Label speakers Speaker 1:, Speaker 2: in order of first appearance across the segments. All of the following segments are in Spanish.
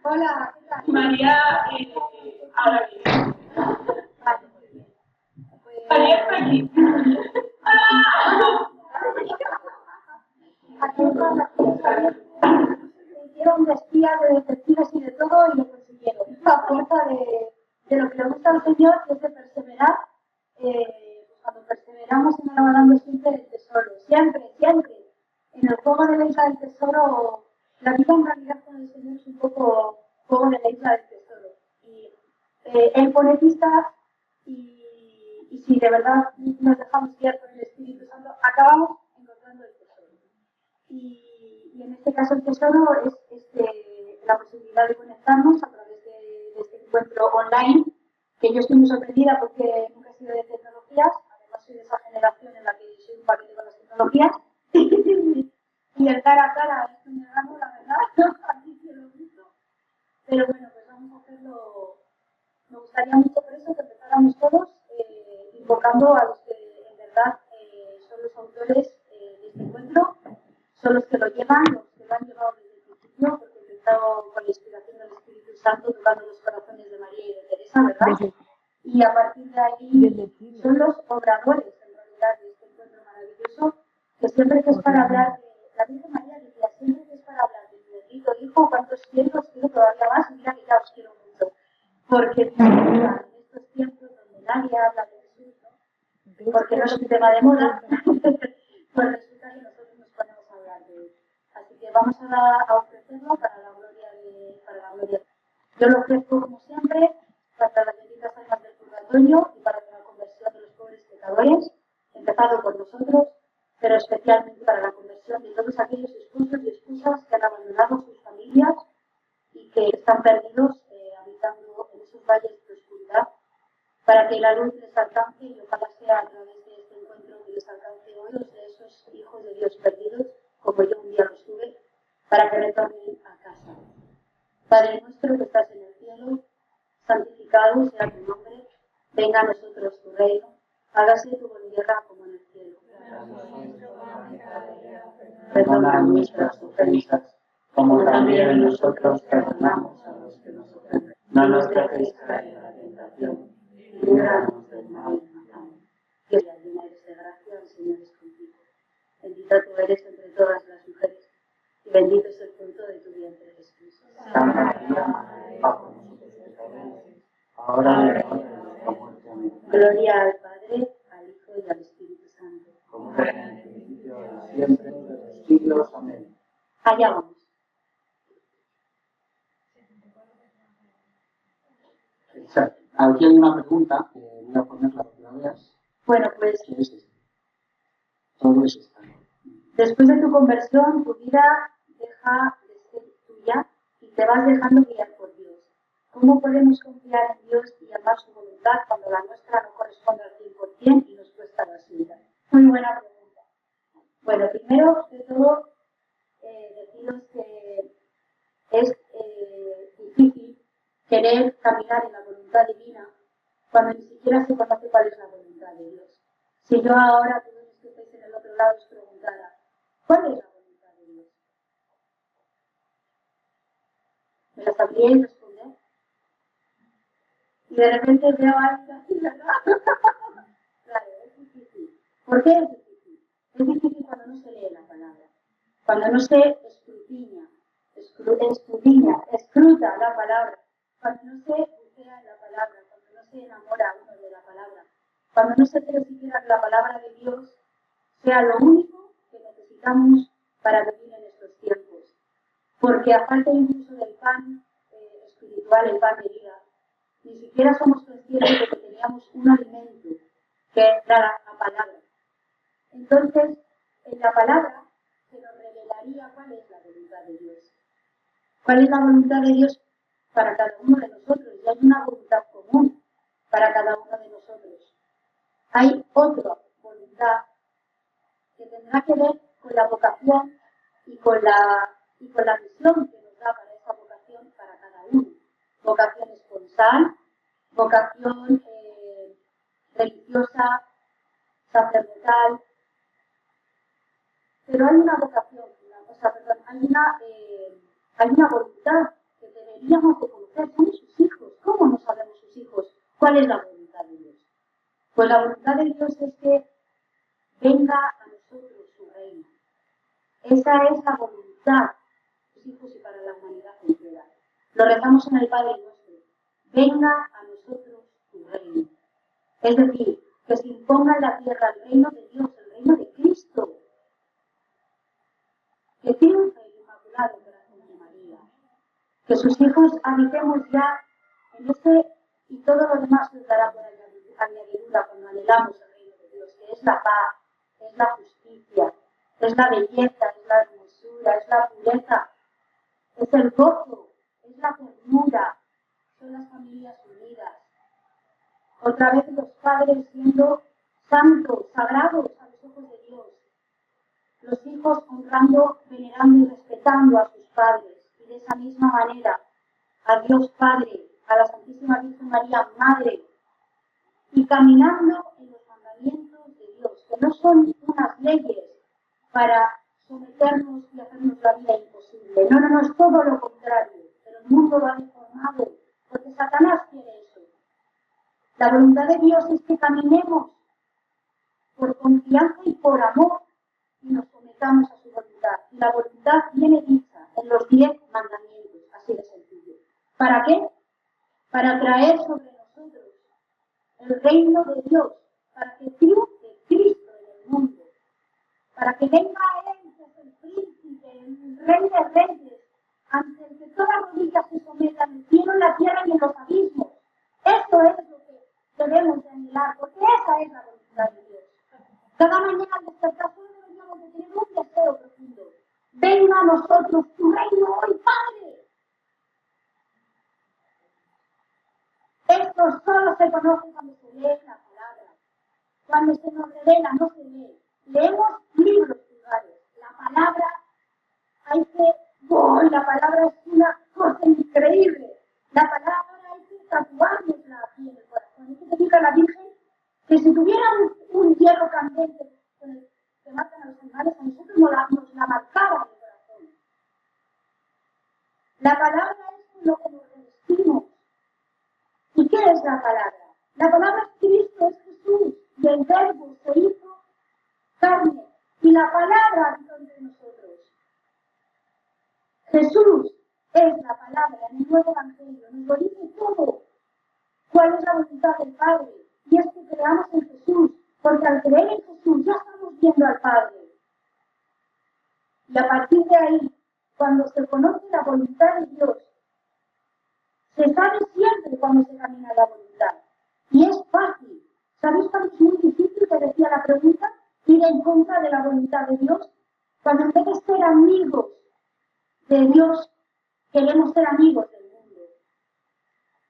Speaker 1: Hola, ¿qué tal?
Speaker 2: María, ahora bien.
Speaker 1: Vale, muy bien.
Speaker 2: María está aquí. ¡Hola!
Speaker 1: Aquí están las chicas. Hicieron de espías, de detectives y de todo y lo consiguieron. A fuerza de lo que le gusta al Señor, que es de perseverar. Pues cuando perseveramos se nos va dando siempre el tesoro. Siempre, siempre. En el juego de la isla del tesoro, la vida en realidad con el Señor es un poco juego de la isla del tesoro. Y él pone pistas y si de verdad nos dejamos guiar por el Espíritu Santo, acabamos encontrando el tesoro. Y en este caso el tesoro es la posibilidad de conectarnos a través de este encuentro online, que yo estoy muy sorprendida porque nunca he sido de tecnologías, además soy de esa generación en la que soy un paquete con las tecnologías, y el cara a cara es un regalo, la verdad, así que lo he visto. Pero bueno, pues vamos a hacerlo. Me gustaría mucho por eso que empezáramos todos invocando a los que en verdad son los autores de este encuentro, son los que lo llevan, los que lo han llevado desde el principio, porque he empezado con la inspiración del Espíritu Santo tocando los corazones de María y de Teresa, ¿verdad? Y a partir de ahí son los obradores en realidad de este encuentro maravilloso, que siempre que es para hablar de la Virgen María decía, siempre que es para hablar de mi bendito hijo, cuántos cielos quiero todavía más, y mira que ya os quiero mucho. Porque en estos tiempos donde nadie habla de Jesús, ¿no? Porque no es un tema de moda, pues resulta que nosotros nos ponemos a hablar de él. Así que vamos a ofrecerlo para la gloria de. Yo lo ofrezco como siempre para las benditas almas del purgatorio y para la conversión de los pobres pecadores, empezado por nosotros, pero especialmente para la conversión de todos aquellos esposos y esposas que han abandonado sus familias y que están perdidos habitando en esos valles de oscuridad, para que la luz les alcance y ojalá sea a través de este encuentro que les alcance hoy de esos hijos de Dios perdidos, como yo un día los tuve, para que retornen a casa. Padre nuestro que estás en el cielo, santificado sea tu nombre, venga a nosotros tu reino, hágase tu voluntad como en el cielo. Perdona nuestras ofensas, como también nosotros perdonamos a los que nos ofenden. No nos dejes caer en la tentación, y líbranos del mal. Amén. Dios llena eres de gracia, el Señor es contigo. Bendita tú eres entre todas las mujeres, y bendito es el fruto de tu vientre, Jesús. Santa María, Madre de Dios, ahora en la hora de nuestra muerte. Amén. Gloria al Padre, al Hijo y al Espíritu Santo. Como era en el principio, ahora siempre, de los siglos. Amén. Allá vamos.
Speaker 3: Aquí hay una pregunta que voy a ponerla para que la veas.
Speaker 1: Bueno, pues
Speaker 3: ¿Qué es esto? Todo es esto.
Speaker 1: después de tu conversión, tu vida deja de ser tuya y te vas dejando guiar por Dios. ¿Cómo podemos confiar en Dios y amar su voluntad cuando la nuestra no corresponde al 100% y nos cuesta la suya? Muy buena pregunta. Bueno, primero de todo, deciros que es difícil querer caminar en la voluntad divina cuando ni siquiera se conoce cuál es la voluntad de Dios. Si yo ahora, todos los que estáis en el otro lado, os preguntara, ¿cuál es la voluntad de Dios? ¿Me la sabríais responder? Y de repente veo a alguien así, ¿verdad? Claro, es difícil. ¿Por qué es difícil? Es difícil cuando no se lee la palabra, cuando no se escruta la palabra, cuando no se bucea en la palabra, cuando no se enamora uno de la palabra, cuando no se cree siquiera que la palabra de Dios sea lo único que necesitamos para vivir en estos tiempos. Porque a falta incluso del pan espiritual, el pan de vida, ni siquiera somos conscientes de que teníamos un alimento que era la palabra. Entonces, en la palabra se nos revelaría cuál es la voluntad de Dios. ¿Cuál es la voluntad de Dios para cada uno de nosotros? Y hay una voluntad común para cada uno de nosotros. Hay otra voluntad que tendrá que ver con la vocación y con la misión que nos da para esa vocación para cada uno. Vocación esponsal, vocación religiosa, sacerdotal. Pero hay una vocación, hay una voluntad que deberíamos de conocer, somos sus hijos. ¿Cómo no sabemos sus hijos? ¿Cuál es la voluntad de Dios? Pues la voluntad de Dios es que venga a nosotros su reino. Esa es la voluntad de sus hijos y para la humanidad entera. Lo rezamos en el Padre Nuestro. Venga a nosotros tu reino. Es decir, que se imponga en la tierra el reino de Dios, el reino de Cristo. Que triunfe el Inmaculado Corazón de María. Que sus hijos habitemos ya en ese y todo lo demás nos dará por añadidura cuando anhelamos el reino de Dios, que es la paz, es la justicia, es la belleza, es la hermosura, es la pureza, es el gozo, es la ternura, son las familias unidas. Otra vez los padres siendo santos, sagrados a los ojos de Dios. Los hijos honrando, venerando y respetando a sus padres. Y de esa misma manera a Dios Padre, a la Santísima Virgen María Madre. Y caminando en los mandamientos de Dios, que no son unas leyes para someternos y hacernos la vida imposible. No, no, no, es todo lo contrario. Pero el mundo lo ha deformado, porque Satanás quiere eso. La voluntad de Dios es que caminemos por confianza y por amor y nos sometamos a su voluntad. Y la voluntad viene dicha en los 10 mandamientos, así de sencillo. ¿Para qué? Para traer sobre nosotros el reino de Dios, para que triunfe Cristo en el mundo, para que venga Él, que es el príncipe, el rey de reyes, ante el que toda rodilla se someta en el cielo, en la tierra y en los abismos. Esto es lo que debemos de anhelar, porque esa es la voluntad de Dios. Cada mañana al despertar solo deberíamos de tener un deseo profundo. Venga a nosotros tu reino hoy, Padre. Esto solo se conoce cuando se lee la palabra. Cuando se nos revela, no se lee. Leemos libros vulgares. La palabra, la palabra es una cosa increíble. La palabra hay que tatuárnosla aquí en el corazón. Es que te diga la Virgen que si tuviera un hierro candente con el que matan a los animales, a nosotros nos la marcara en el corazón. La palabra es lo que nos revestimos. ¿Y qué es la palabra? La palabra es Cristo, es Jesús, y el Verbo se hizo carne, y la palabra habitó entre nosotros. Jesús es la palabra en el nuevo Evangelio, nos lo dice todo. ¿Cuál es la voluntad del Padre? Y es que creamos en Jesús, porque al creer en Jesús ya estamos viendo al Padre. Y a partir de ahí, cuando se conoce la voluntad de Dios, se sabe siempre cuando se camina la voluntad. Y es fácil. ¿Sabéis cuándo es muy difícil, que decía la pregunta, ir en contra de la voluntad de Dios? Cuando en vez de ser amigos de Dios, queremos ser amigos del mundo.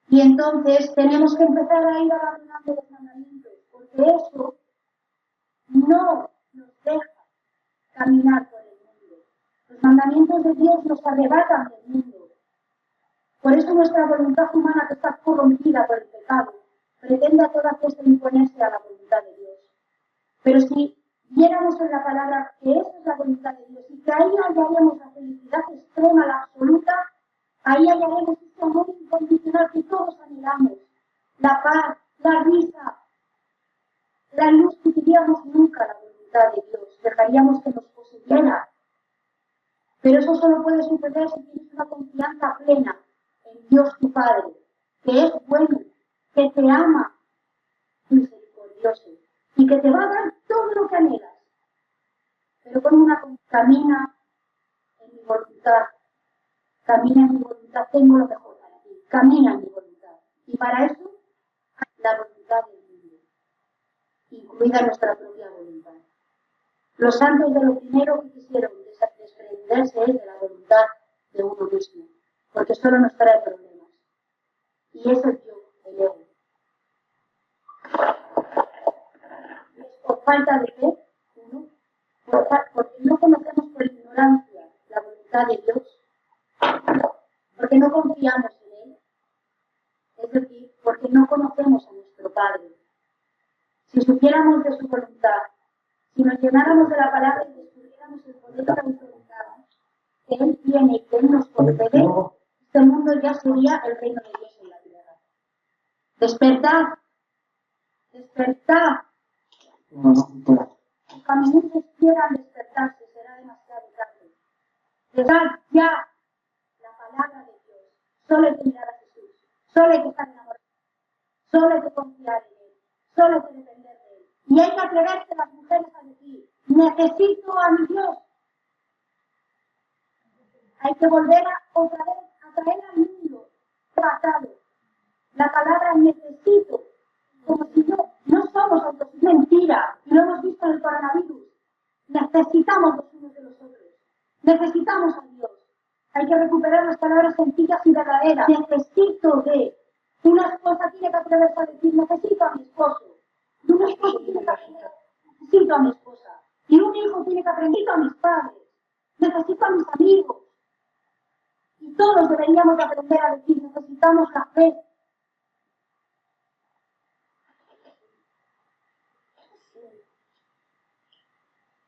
Speaker 1: Y entonces tenemos que empezar a ir abandonando los mandamientos, porque eso no nos deja caminar por el mundo. Los mandamientos de Dios nos arrebatan del mundo. Por eso nuestra voluntad humana, que está corrompida por el pecado, pretende a toda costa imponerse a la voluntad de Dios. Pero si viéramos en la palabra que esa es la voluntad de Dios y que ahí hallaremos la felicidad extrema, la absoluta, ahí hallaremos ese amor incondicional que todos anhelamos, la paz, la risa, la luz, que diríamos nunca la voluntad de Dios, dejaríamos que nos poseyera. Pero eso solo puede suceder si tienes una confianza plena en Dios tu Padre, que es bueno, que te ama, misericordioso, y que te va a dar todo lo que anhelas. Pero con una camina en mi voluntad, tengo lo mejor para ti, camina en mi voluntad. Y para eso, la voluntad del mundo, incluida nuestra propia voluntad. Los santos de lo primero que quisieron desprenderse es de la voluntad de uno mismo, porque solo nos trae problemas. Y es el yo, el ego. Por falta de fe, uno, porque no conocemos por ignorancia la voluntad de Dios, porque no confiamos en Él, es decir, porque no conocemos a nuestro Padre. Si supiéramos de su voluntad, si nos llenáramos de la palabra y descubriéramos el poder de la autoridad que Él tiene y que Él nos concede, este mundo ya sería el reino de Dios en la tierra. Despertad, despertad. Los caminantes quieran despertarse, será demasiado tarde. Despertad ya la palabra de Dios. Solo hay que mirar a Jesús, solo hay que estar enamorado, solo hay que confiar en Él, solo hay que depender de Él. Y hay que atreverse las mujeres a decir, necesito a mi Dios. Hay que volver otra vez a traer al mundo tratado. La palabra necesito, como si no somos autos, mentira, y lo hemos visto en el coronavirus. Necesitamos los unos de los otros. Necesitamos a Dios. Hay que recuperar las palabras sencillas y verdaderas. Necesito de. Una esposa tiene que atreverse a decir, necesito a mi esposo. Y un esposo tiene que aprender, necesito a mi esposa. Y un hijo tiene que aprender, necesito a mis padres. Necesito a mis amigos. Y todos deberíamos aprender a decir, necesitamos la fe.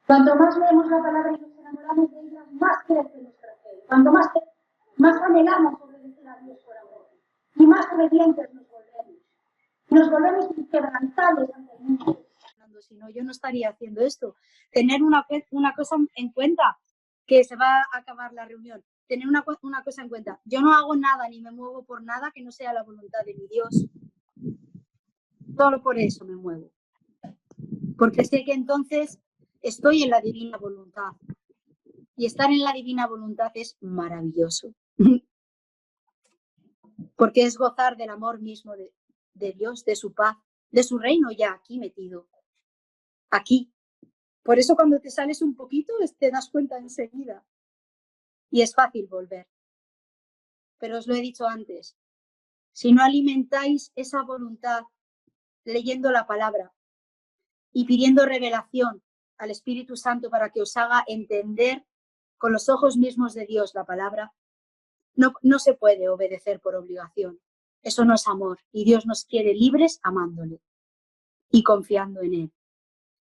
Speaker 1: Cuanto más leemos la palabra y nos enamoramos de ella, más crece nuestra fe. Cuanto más anhelamos obedecer a Dios por amor. Y más obedientes nos volvemos. Y nos volvemos inquebrantables ante el mundo.
Speaker 4: Si no, yo no estaría haciendo esto. Tener una cosa en cuenta, que se va a acabar la reunión. Tener una cosa en cuenta. Yo no hago nada ni me muevo por nada que no sea la voluntad de mi Dios. Solo por eso me muevo. Porque sé que entonces estoy en la divina voluntad. Y estar en la divina voluntad es maravilloso. Porque es gozar del amor mismo de Dios, de su paz, de su reino ya aquí metido. Aquí. Por eso cuando te sales un poquito te das cuenta enseguida. Y es fácil volver. Pero os lo he dicho antes. Si no alimentáis esa voluntad leyendo la palabra y pidiendo revelación al Espíritu Santo para que os haga entender con los ojos mismos de Dios la palabra, no se puede obedecer por obligación. Eso no es amor. Y Dios nos quiere libres amándole y confiando en Él.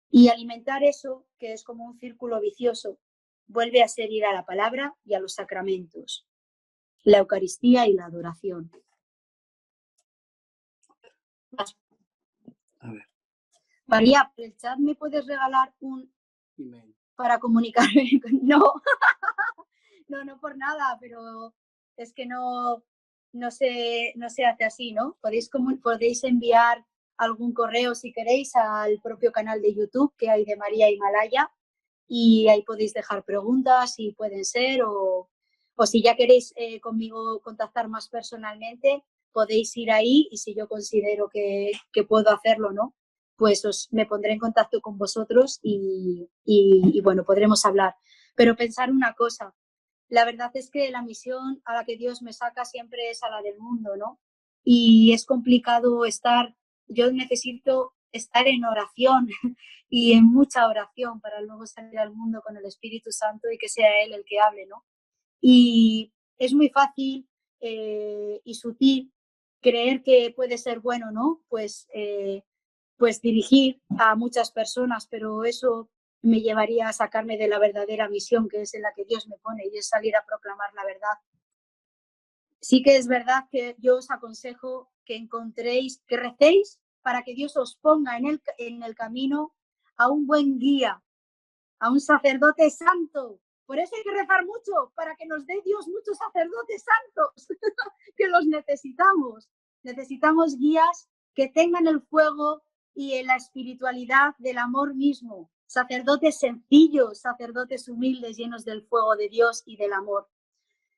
Speaker 4: Y alimentar eso, que es como un círculo vicioso, vuelve a ser ir a la palabra y a los sacramentos, la Eucaristía y la adoración.
Speaker 3: A ver.
Speaker 4: María, por el chat me puedes regalar un
Speaker 3: Email
Speaker 4: para comunicarme. No, no por nada, pero es que no se hace así, ¿no? Podéis enviar algún correo si queréis al propio canal de YouTube que hay de María Himalaya y ahí podéis dejar preguntas si pueden ser o si ya queréis conmigo contactar más personalmente, podéis ir ahí y si yo considero que puedo hacerlo, ¿no? Pues me pondré en contacto con vosotros y bueno, podremos hablar. Pero pensar una cosa, la verdad es que la misión a la que Dios me saca siempre es a la del mundo, ¿no? Y es complicado yo necesito estar en oración y en mucha oración para luego salir al mundo con el Espíritu Santo y que sea Él el que hable, ¿no? Y es muy fácil y sutil creer que puede ser bueno, ¿no? Pues dirigir a muchas personas, pero eso me llevaría a sacarme de la verdadera misión, que es en la que Dios me pone, y es salir a proclamar la verdad. Sí que es verdad que yo os aconsejo que recéis para que Dios os ponga en el camino a un buen guía, a un sacerdote santo. Por eso hay que rezar mucho, para que nos dé Dios muchos sacerdotes santos, que los necesitamos. Necesitamos guías que tengan el fuego y la espiritualidad del amor mismo. Sacerdotes sencillos, sacerdotes humildes, llenos del fuego de Dios y del amor.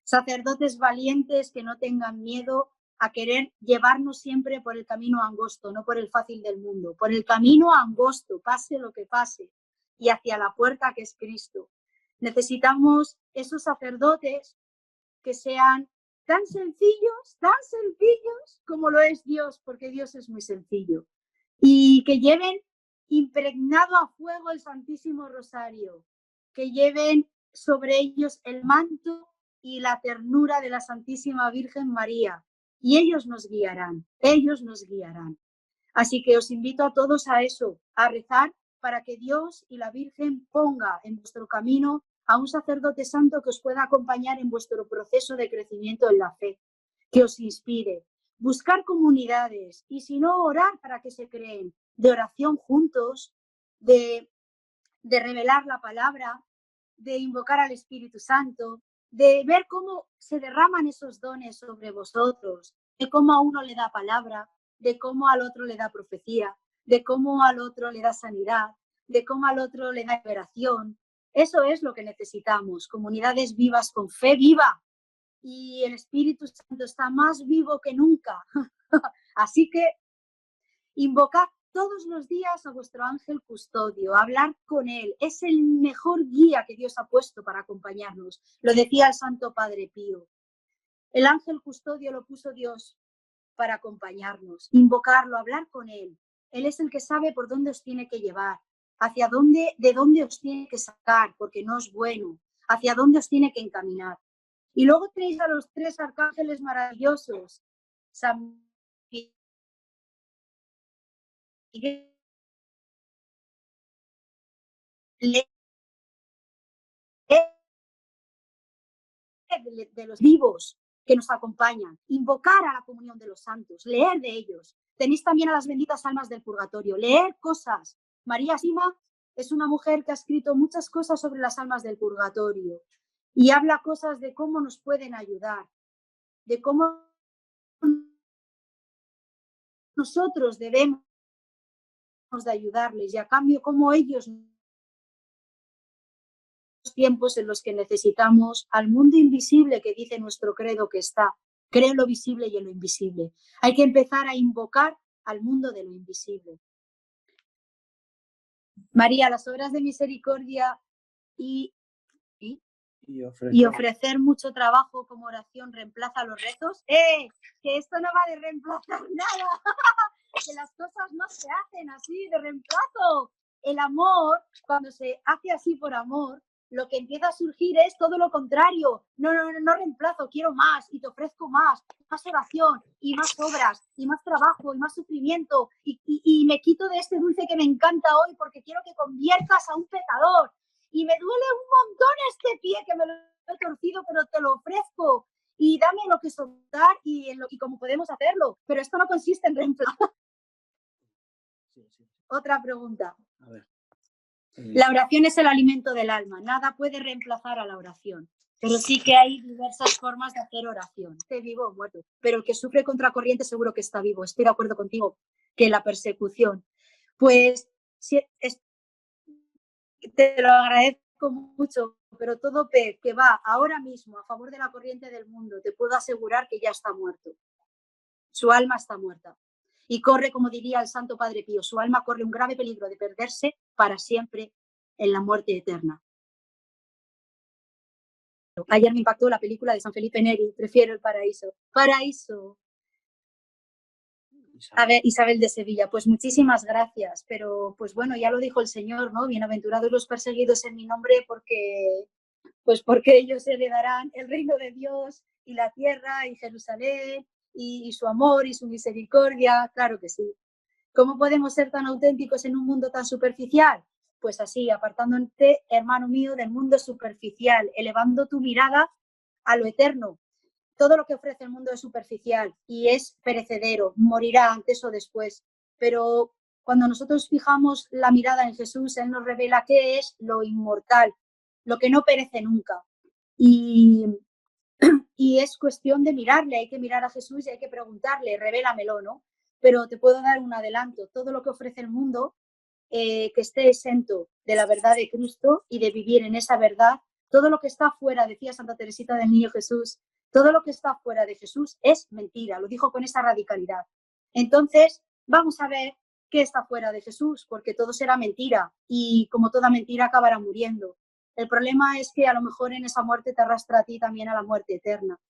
Speaker 4: Sacerdotes valientes que no tengan miedo a querer llevarnos siempre por el camino angosto, no por el fácil del mundo, por el camino angosto, pase lo que pase, y hacia la puerta que es Cristo. Necesitamos esos sacerdotes que sean tan sencillos como lo es Dios, porque Dios es muy sencillo, y que lleven impregnado a fuego el Santísimo Rosario, que lleven sobre ellos el manto y la ternura de la Santísima Virgen María, y ellos nos guiarán. Así que os invito a todos a eso, a rezar para que Dios y la Virgen ponga en vuestro camino a un sacerdote santo que os pueda acompañar en vuestro proceso de crecimiento en la fe. que os inspire. Buscar comunidades y si no, orar para que se creen, de oración juntos, de revelar la palabra, de invocar al Espíritu Santo, de ver cómo se derraman esos dones sobre vosotros, de cómo a uno le da palabra, de cómo al otro le da profecía, de cómo al otro le da sanidad, de cómo al otro le da liberación. Eso es lo que necesitamos, comunidades vivas con fe viva. Y el Espíritu Santo está más vivo que nunca. Así que invocad todos los días a vuestro ángel custodio, hablar con él. Es el mejor guía que Dios ha puesto para acompañarnos. Lo decía el Santo Padre Pío. El ángel custodio lo puso Dios para acompañarnos, invocarlo, hablar con él. Él es el que sabe por dónde os tiene que llevar, hacia dónde, de dónde os tiene que sacar, porque no es bueno, hacia dónde os tiene que encaminar. Y luego tenéis a los 3 arcángeles maravillosos, San Miguel, de los vivos que nos acompañan, invocar a la comunión de los santos, leer de ellos. Tenéis también a las benditas almas del purgatorio, leer cosas. María Sima es una mujer que ha escrito muchas cosas sobre las almas del purgatorio y habla cosas de cómo nos pueden ayudar, de cómo nosotros debemos de ayudarles y a cambio cómo ellos tiempos en los que necesitamos al mundo invisible que dice nuestro credo que está. Creo en lo visible y en lo invisible. Hay que empezar a invocar al mundo de lo invisible. María, las obras de misericordia y ofrecer mucho trabajo como oración reemplaza los rezos. Que esto no va de reemplazar nada. Que las cosas no se hacen así de reemplazo. El amor, cuando se hace así por amor, lo que empieza a surgir es todo lo contrario. No reemplazo, quiero más y te ofrezco más oración y más obras y más trabajo y más sufrimiento y me quito de este dulce que me encanta hoy porque quiero que conviertas a un pecador y me duele un montón este pie que me lo he torcido, pero te lo ofrezco y dame lo que soltar y cómo podemos hacerlo, pero esto no consiste en reemplazar. Otra pregunta.
Speaker 3: A ver.
Speaker 4: La oración es el alimento del alma. Nada puede reemplazar a la oración. Pero sí que hay diversas formas de hacer oración. Esté vivo o muerto. Pero el que sufre contracorriente seguro que está vivo. Estoy de acuerdo contigo que la persecución. Pues te lo agradezco mucho, pero todo pez que va ahora mismo a favor de la corriente del mundo, te puedo asegurar que ya está muerto. Su alma está muerta. Y corre, como diría el Santo Padre Pío, su alma corre un grave peligro de perderse para siempre en la muerte eterna. Ayer me impactó la película de San Felipe Neri, Prefiero el paraíso. Paraíso. A ver, Isabel de Sevilla, pues muchísimas gracias, pero pues bueno, ya lo dijo el Señor, ¿no? Bienaventurados los perseguidos en mi nombre porque ellos heredarán el reino de Dios y la tierra y Jerusalén y su amor y su misericordia, claro que sí. ¿Cómo podemos ser tan auténticos en un mundo tan superficial? Pues así, apartándote, hermano mío, del mundo superficial, elevando tu mirada a lo eterno. Todo lo que ofrece el mundo es superficial y es perecedero, morirá antes o después. Pero cuando nosotros fijamos la mirada en Jesús, Él nos revela qué es lo inmortal, lo que no perece nunca. Y es cuestión de mirarle, hay que mirar a Jesús y hay que preguntarle, revélamelo, ¿no? Pero te puedo dar un adelanto, todo lo que ofrece el mundo, que esté exento de la verdad de Cristo y de vivir en esa verdad, todo lo que está fuera, decía Santa Teresita del Niño Jesús, todo lo que está fuera de Jesús es mentira, lo dijo con esa radicalidad. Entonces, vamos a ver qué está fuera de Jesús, porque todo será mentira y como toda mentira acabará muriendo. El problema es que a lo mejor en esa muerte te arrastra a ti también a la muerte eterna.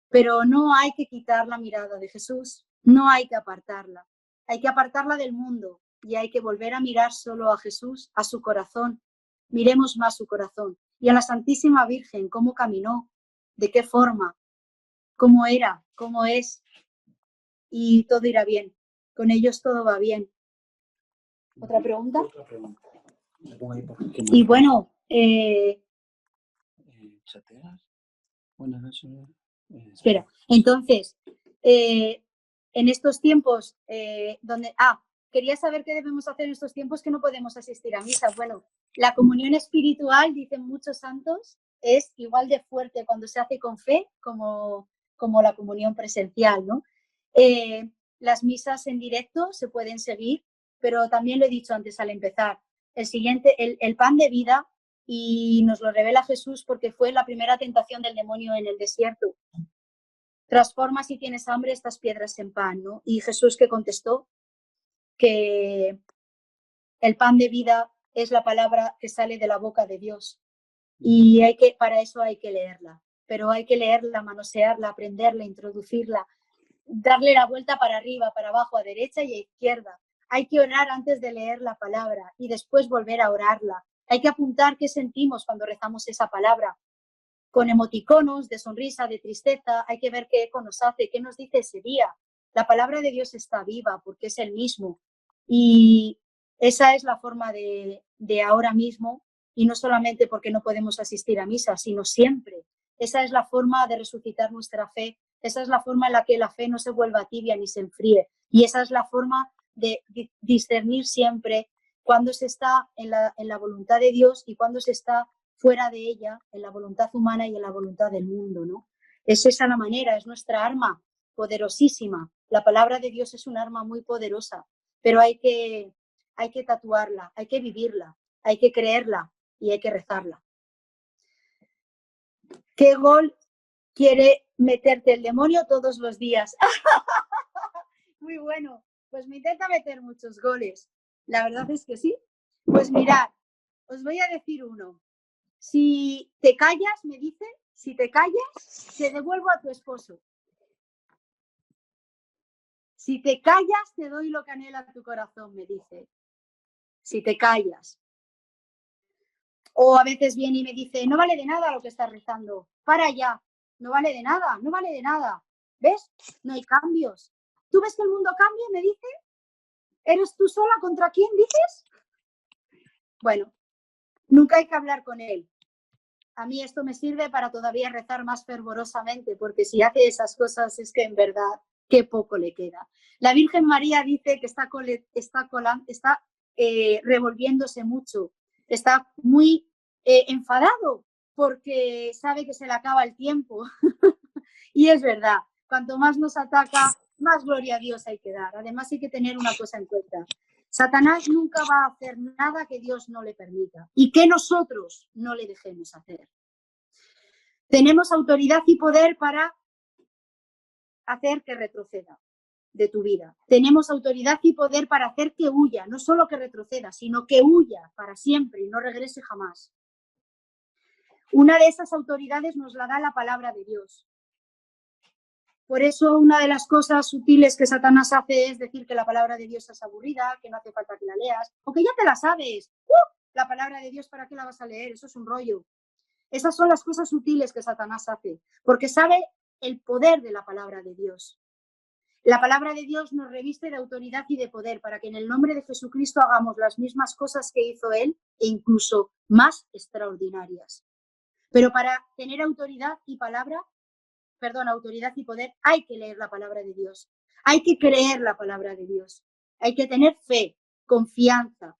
Speaker 4: Pero no hay que quitar la mirada de Jesús, no hay que apartarla. Hay que apartarla del mundo y hay que volver a mirar solo a Jesús, a su corazón. Miremos más su corazón. Y a la Santísima Virgen, cómo caminó, de qué forma, cómo era, cómo es. Y todo irá bien. Con ellos todo va bien. ¿Otra pregunta?
Speaker 3: Otra pregunta.
Speaker 4: Y bueno,
Speaker 3: ¿Chateas? Bueno, eso...
Speaker 4: Espera, entonces, en estos tiempos donde... quería saber qué debemos hacer en estos tiempos que no podemos asistir a misa. Bueno, la comunión espiritual, dicen muchos santos, es igual de fuerte cuando se hace con fe como la comunión presencial, ¿no? Las misas en directo se pueden seguir, pero también lo he dicho antes al empezar, el pan de vida, y nos lo revela Jesús porque fue la primera tentación del demonio en el desierto. Transforma si tienes hambre estas piedras en pan, ¿no? Y Jesús que contestó que el pan de vida es la palabra que sale de la boca de Dios. Y para eso hay que leerla, pero hay que leerla, manosearla, aprenderla, introducirla, darle la vuelta para arriba, para abajo, a derecha y a izquierda. Hay que orar antes de leer la palabra y después volver a orarla. Hay que apuntar qué sentimos cuando rezamos esa palabra. Con emoticonos de sonrisa, de tristeza, hay que ver qué eco nos hace, qué nos dice ese día. La palabra de Dios está viva porque es el mismo. Y esa es la forma de ahora mismo, y no solamente porque no podemos asistir a misa, sino siempre. Esa es la forma de resucitar nuestra fe. Esa es la forma en la que la fe no se vuelva tibia ni se enfríe. Y esa es la forma de discernir siempre cuando se está en la voluntad de Dios y cuando se está fuera de ella, en la voluntad humana y en la voluntad del mundo, ¿no? Es esa la manera, es nuestra arma poderosísima. La palabra de Dios es un arma muy poderosa, pero hay que tatuarla, hay que vivirla, hay que creerla y hay que rezarla. ¿Qué gol quiere meterte el demonio todos los días? Muy bueno, pues me intenta meter muchos goles. La verdad es que sí. Pues mirad, os voy a decir uno. Si te callas, me dice, si te callas, te devuelvo a tu esposo. Si te callas, te doy lo que anhela tu corazón, me dice. Si te callas. O a veces viene y me dice, no vale de nada lo que estás rezando. Para ya. No vale de nada, no vale de nada. ¿Ves? No hay cambios. ¿Tú ves que el mundo cambia? Me dice. ¿Eres tú sola contra quién, dices? Bueno, nunca hay que hablar con él. A mí esto me sirve para todavía rezar más fervorosamente, porque si hace esas cosas es que en verdad qué poco le queda. La Virgen María dice que está revolviéndose mucho, está muy enfadado porque sabe que se le acaba el tiempo. Y es verdad, cuanto más nos ataca, más gloria a Dios hay que dar. Además hay que tener una cosa en cuenta. Satanás nunca va a hacer nada que Dios no le permita y que nosotros no le dejemos hacer. Tenemos autoridad y poder para hacer que retroceda de tu vida. Tenemos autoridad y poder para hacer que huya, no solo que retroceda, sino que huya para siempre y no regrese jamás. Una de esas autoridades nos la da la palabra de Dios. Por eso una de las cosas sutiles que Satanás hace es decir que la palabra de Dios es aburrida, que no hace falta que la leas, o que ya te la sabes. La palabra de Dios, ¿para qué la vas a leer? Eso es un rollo. Esas son las cosas sutiles que Satanás hace, porque sabe el poder de la palabra de Dios. La palabra de Dios nos reviste de autoridad y de poder para que en el nombre de Jesucristo hagamos las mismas cosas que hizo Él e incluso más extraordinarias. Pero para tener autoridad y poder, hay que leer la palabra de Dios. Hay que creer la palabra de Dios. Hay que tener fe, confianza.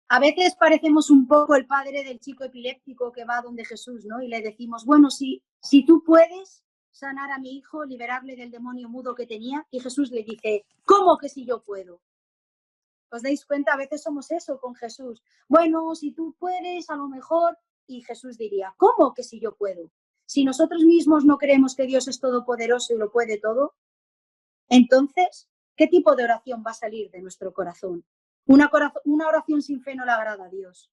Speaker 4: A veces parecemos un poco el padre del chico epiléptico que va donde Jesús, ¿no? Y le decimos, bueno, si tú puedes sanar a mi hijo, liberarle del demonio mudo que tenía, y Jesús le dice, ¿cómo que si yo puedo? ¿Os dais cuenta? A veces somos eso con Jesús. Bueno, si tú puedes, a lo mejor, y Jesús diría, ¿cómo que si yo puedo? Si nosotros mismos no creemos que Dios es todopoderoso y lo puede todo, entonces, ¿qué tipo de oración va a salir de nuestro corazón? Una oración sin fe no le agrada a Dios.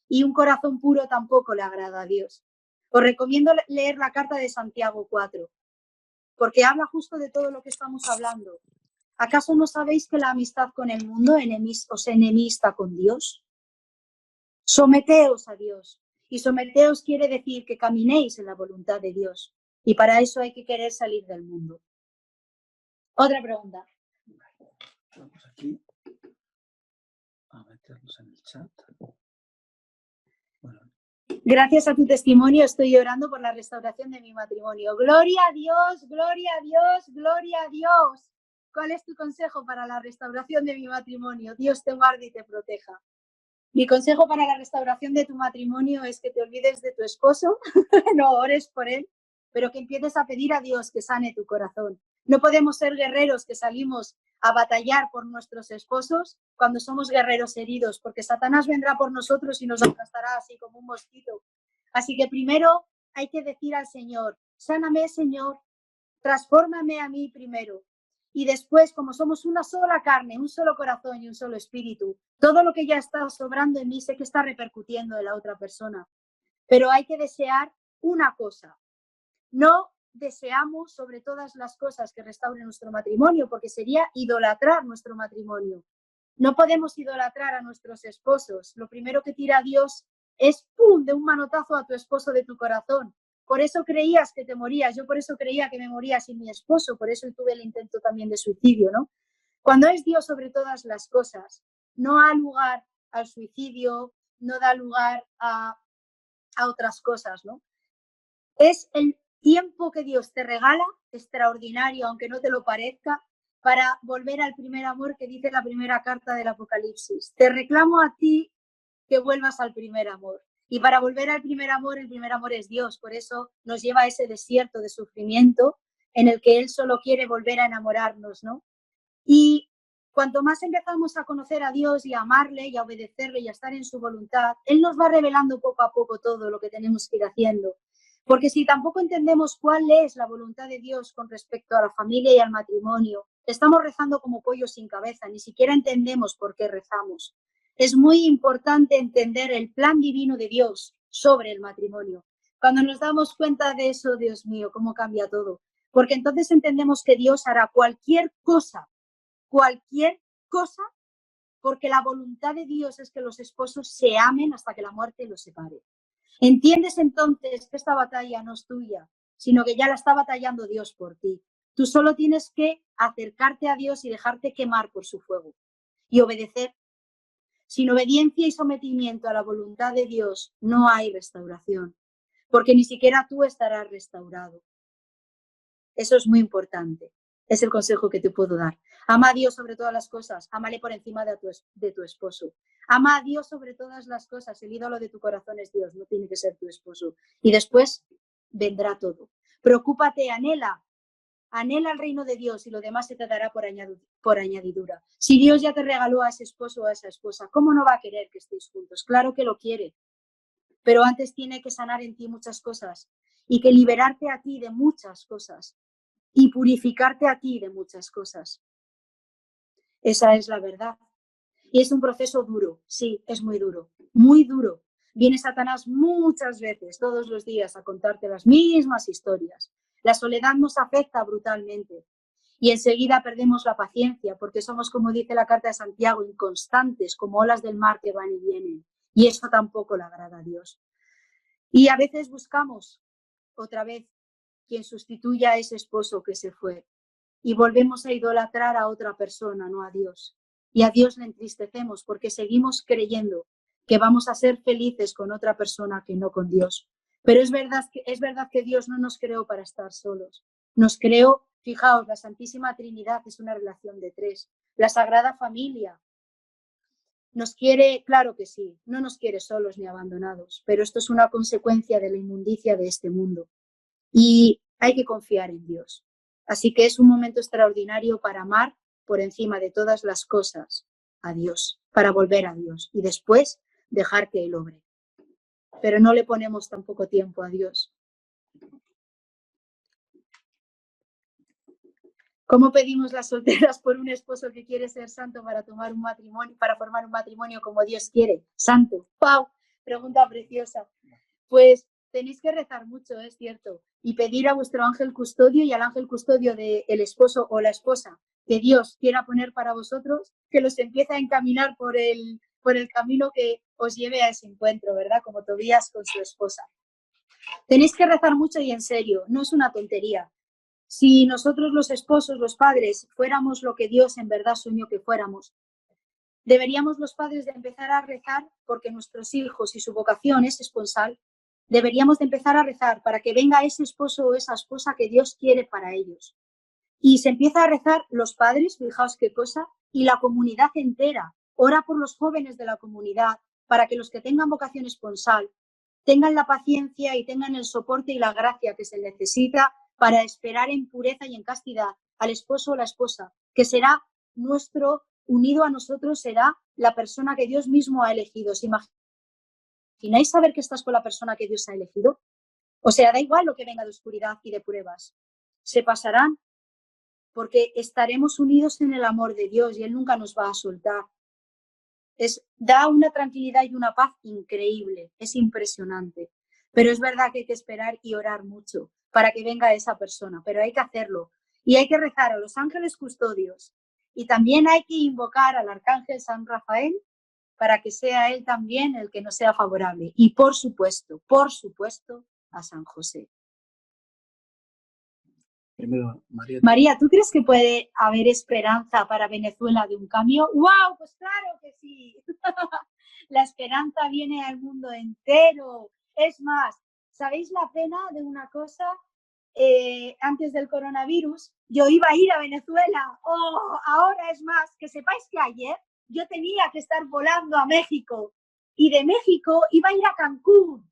Speaker 4: Y un corazón puro tampoco le agrada a Dios. Os recomiendo leer la carta de Santiago 4, porque habla justo de todo lo que estamos hablando. ¿Acaso no sabéis que la amistad con el mundo os enemista con Dios? Someteos a Dios. Y someteos quiere decir que caminéis en la voluntad de Dios. Y para eso hay que querer salir del mundo. Otra pregunta.
Speaker 3: Vamos aquí a meternos en el chat. Bueno,
Speaker 4: Gracias a tu testimonio estoy orando por la restauración de mi matrimonio. Gloria a Dios, gloria a Dios, gloria a Dios. ¿Cuál es tu consejo para la restauración de mi matrimonio? Dios te guarde y te proteja. Mi consejo para la restauración de tu matrimonio es que te olvides de tu esposo, no ores por él, pero que empieces a pedir a Dios que sane tu corazón. No podemos ser guerreros que salimos a batallar por nuestros esposos cuando somos guerreros heridos, porque Satanás vendrá por nosotros y nos aplastará así como un mosquito. Así que primero hay que decir al Señor, sáname, Señor, transfórmame a mí primero. Y después, como somos una sola carne, un solo corazón y un solo espíritu, todo lo que ya está sobrando en mí sé que está repercutiendo en la otra persona. Pero hay que desear una cosa. No deseamos sobre todas las cosas que restauren nuestro matrimonio, porque sería idolatrar nuestro matrimonio. No podemos idolatrar a nuestros esposos. Lo primero que tira Dios es ¡pum!, de un manotazo a tu esposo de tu corazón. Por eso creías que te morías. Yo por eso creía que me moría sin mi esposo. Por eso tuve el intento también de suicidio, ¿no? Cuando es Dios sobre todas las cosas, no da lugar al suicidio, no da lugar a otras cosas, ¿no? Es el tiempo que Dios te regala, extraordinario, aunque no te lo parezca, para volver al primer amor que dice la primera carta del Apocalipsis. Te reclamo a ti que vuelvas al primer amor. Y para volver al primer amor, el primer amor es Dios. Por eso nos lleva a ese desierto de sufrimiento en el que Él solo quiere volver a enamorarnos, ¿no? Y cuanto más empezamos a conocer a Dios y a amarle y a obedecerle y a estar en su voluntad, Él nos va revelando poco a poco todo lo que tenemos que ir haciendo. Porque si tampoco entendemos cuál es la voluntad de Dios con respecto a la familia y al matrimonio, estamos rezando como pollos sin cabeza, ni siquiera entendemos por qué rezamos. Es muy importante entender el plan divino de Dios sobre el matrimonio. Cuando nos damos cuenta de eso, Dios mío, cómo cambia todo. Porque entonces entendemos que Dios hará cualquier cosa, porque la voluntad de Dios es que los esposos se amen hasta que la muerte los separe. ¿Entiendes entonces que esta batalla no es tuya, sino que ya la está batallando Dios por ti? Tú solo tienes que acercarte a Dios y dejarte quemar por su fuego y obedecer. Sin obediencia y sometimiento a la voluntad de Dios no hay restauración, porque ni siquiera tú estarás restaurado. Eso es muy importante. Es el consejo que te puedo dar. Ama a Dios sobre todas las cosas. Ámale por encima de tu esposo. Ama a Dios sobre todas las cosas. El ídolo de tu corazón es Dios, no tiene que ser tu esposo. Y después vendrá todo. Preocúpate, anhela el reino de Dios y lo demás se te dará por añadidura. Si Dios ya te regaló a ese esposo o a esa esposa, ¿cómo no va a querer que estéis juntos? Claro que lo quiere. Pero antes tiene que sanar en ti muchas cosas y que liberarte a ti de muchas cosas. Y purificarte a ti de muchas cosas. Esa es la verdad. Y es un proceso duro, sí, es muy duro, muy duro. Viene Satanás muchas veces, todos los días, a contarte las mismas historias. La soledad nos afecta brutalmente y enseguida perdemos la paciencia porque somos, como dice la carta de Santiago, inconstantes, como olas del mar que van y vienen. Y eso tampoco le agrada a Dios. Y a veces buscamos otra vez quien sustituya a ese esposo que se fue. Y volvemos a idolatrar a otra persona, no a Dios. Y a Dios le entristecemos porque seguimos creyendo que vamos a ser felices con otra persona que no con Dios. Pero es verdad que Dios no nos creó para estar solos. Nos creó, fijaos, la Santísima Trinidad es una relación de tres. La Sagrada Familia nos quiere, claro que sí, no nos quiere solos ni abandonados, pero esto es una consecuencia de la inmundicia de este mundo. Y hay que confiar en Dios. Así que es un momento extraordinario para amar por encima de todas las cosas a Dios, para volver a Dios y después dejar que Él obre. Pero no le ponemos tan poco tiempo a Dios. ¿Cómo pedimos las solteras por un esposo que quiere ser santo para formar un matrimonio como Dios quiere? Santo. ¡Pau! Pregunta preciosa. Pues tenéis que rezar mucho, es cierto, y pedir a vuestro ángel custodio y al ángel custodio del esposo o la esposa que Dios quiera poner para vosotros, que los empiece a encaminar por el camino que os lleve a ese encuentro, ¿verdad? Como Tobías con su esposa. Tenéis que rezar mucho y en serio, no es una tontería. Si nosotros los esposos, los padres, fuéramos lo que Dios en verdad soñó que fuéramos, Deberíamos los padres de empezar a rezar porque nuestros hijos y su vocación es esponsal. Deberíamos de empezar a rezar para que venga ese esposo o esa esposa que Dios quiere para ellos. Y se empieza a rezar los padres, fijaos qué cosa, y la comunidad entera. Ora por los jóvenes de la comunidad para que los que tengan vocación esponsal tengan la paciencia y tengan el soporte y la gracia que se necesita para esperar en pureza y en castidad al esposo o la esposa, que será nuestro, unido a nosotros, será la persona que Dios mismo ha elegido. ¿Os imagináis saber que estás con la persona que Dios ha elegido? O sea, da igual lo que venga de oscuridad y de pruebas. Se pasarán porque estaremos unidos en el amor de Dios y Él nunca nos va a soltar. Da una tranquilidad y una paz increíble, es impresionante. Pero es verdad que hay que esperar y orar mucho para que venga esa persona, pero hay que hacerlo. Y hay que rezar a los ángeles custodios. Y también hay que invocar al arcángel San Rafael para que sea él también el que nos sea favorable. Y por supuesto, a San José.
Speaker 3: Primero, María.
Speaker 4: María, ¿tú crees que puede haber esperanza para Venezuela de un cambio? ¡Wow! Pues claro que sí. La esperanza viene al mundo entero. Es más, ¿sabéis la pena de una cosa? Antes del coronavirus, yo iba a ir a Venezuela. ¡Oh! Ahora es más, que sepáis que ayer yo tenía que estar volando a México y de México iba a ir a Cancún.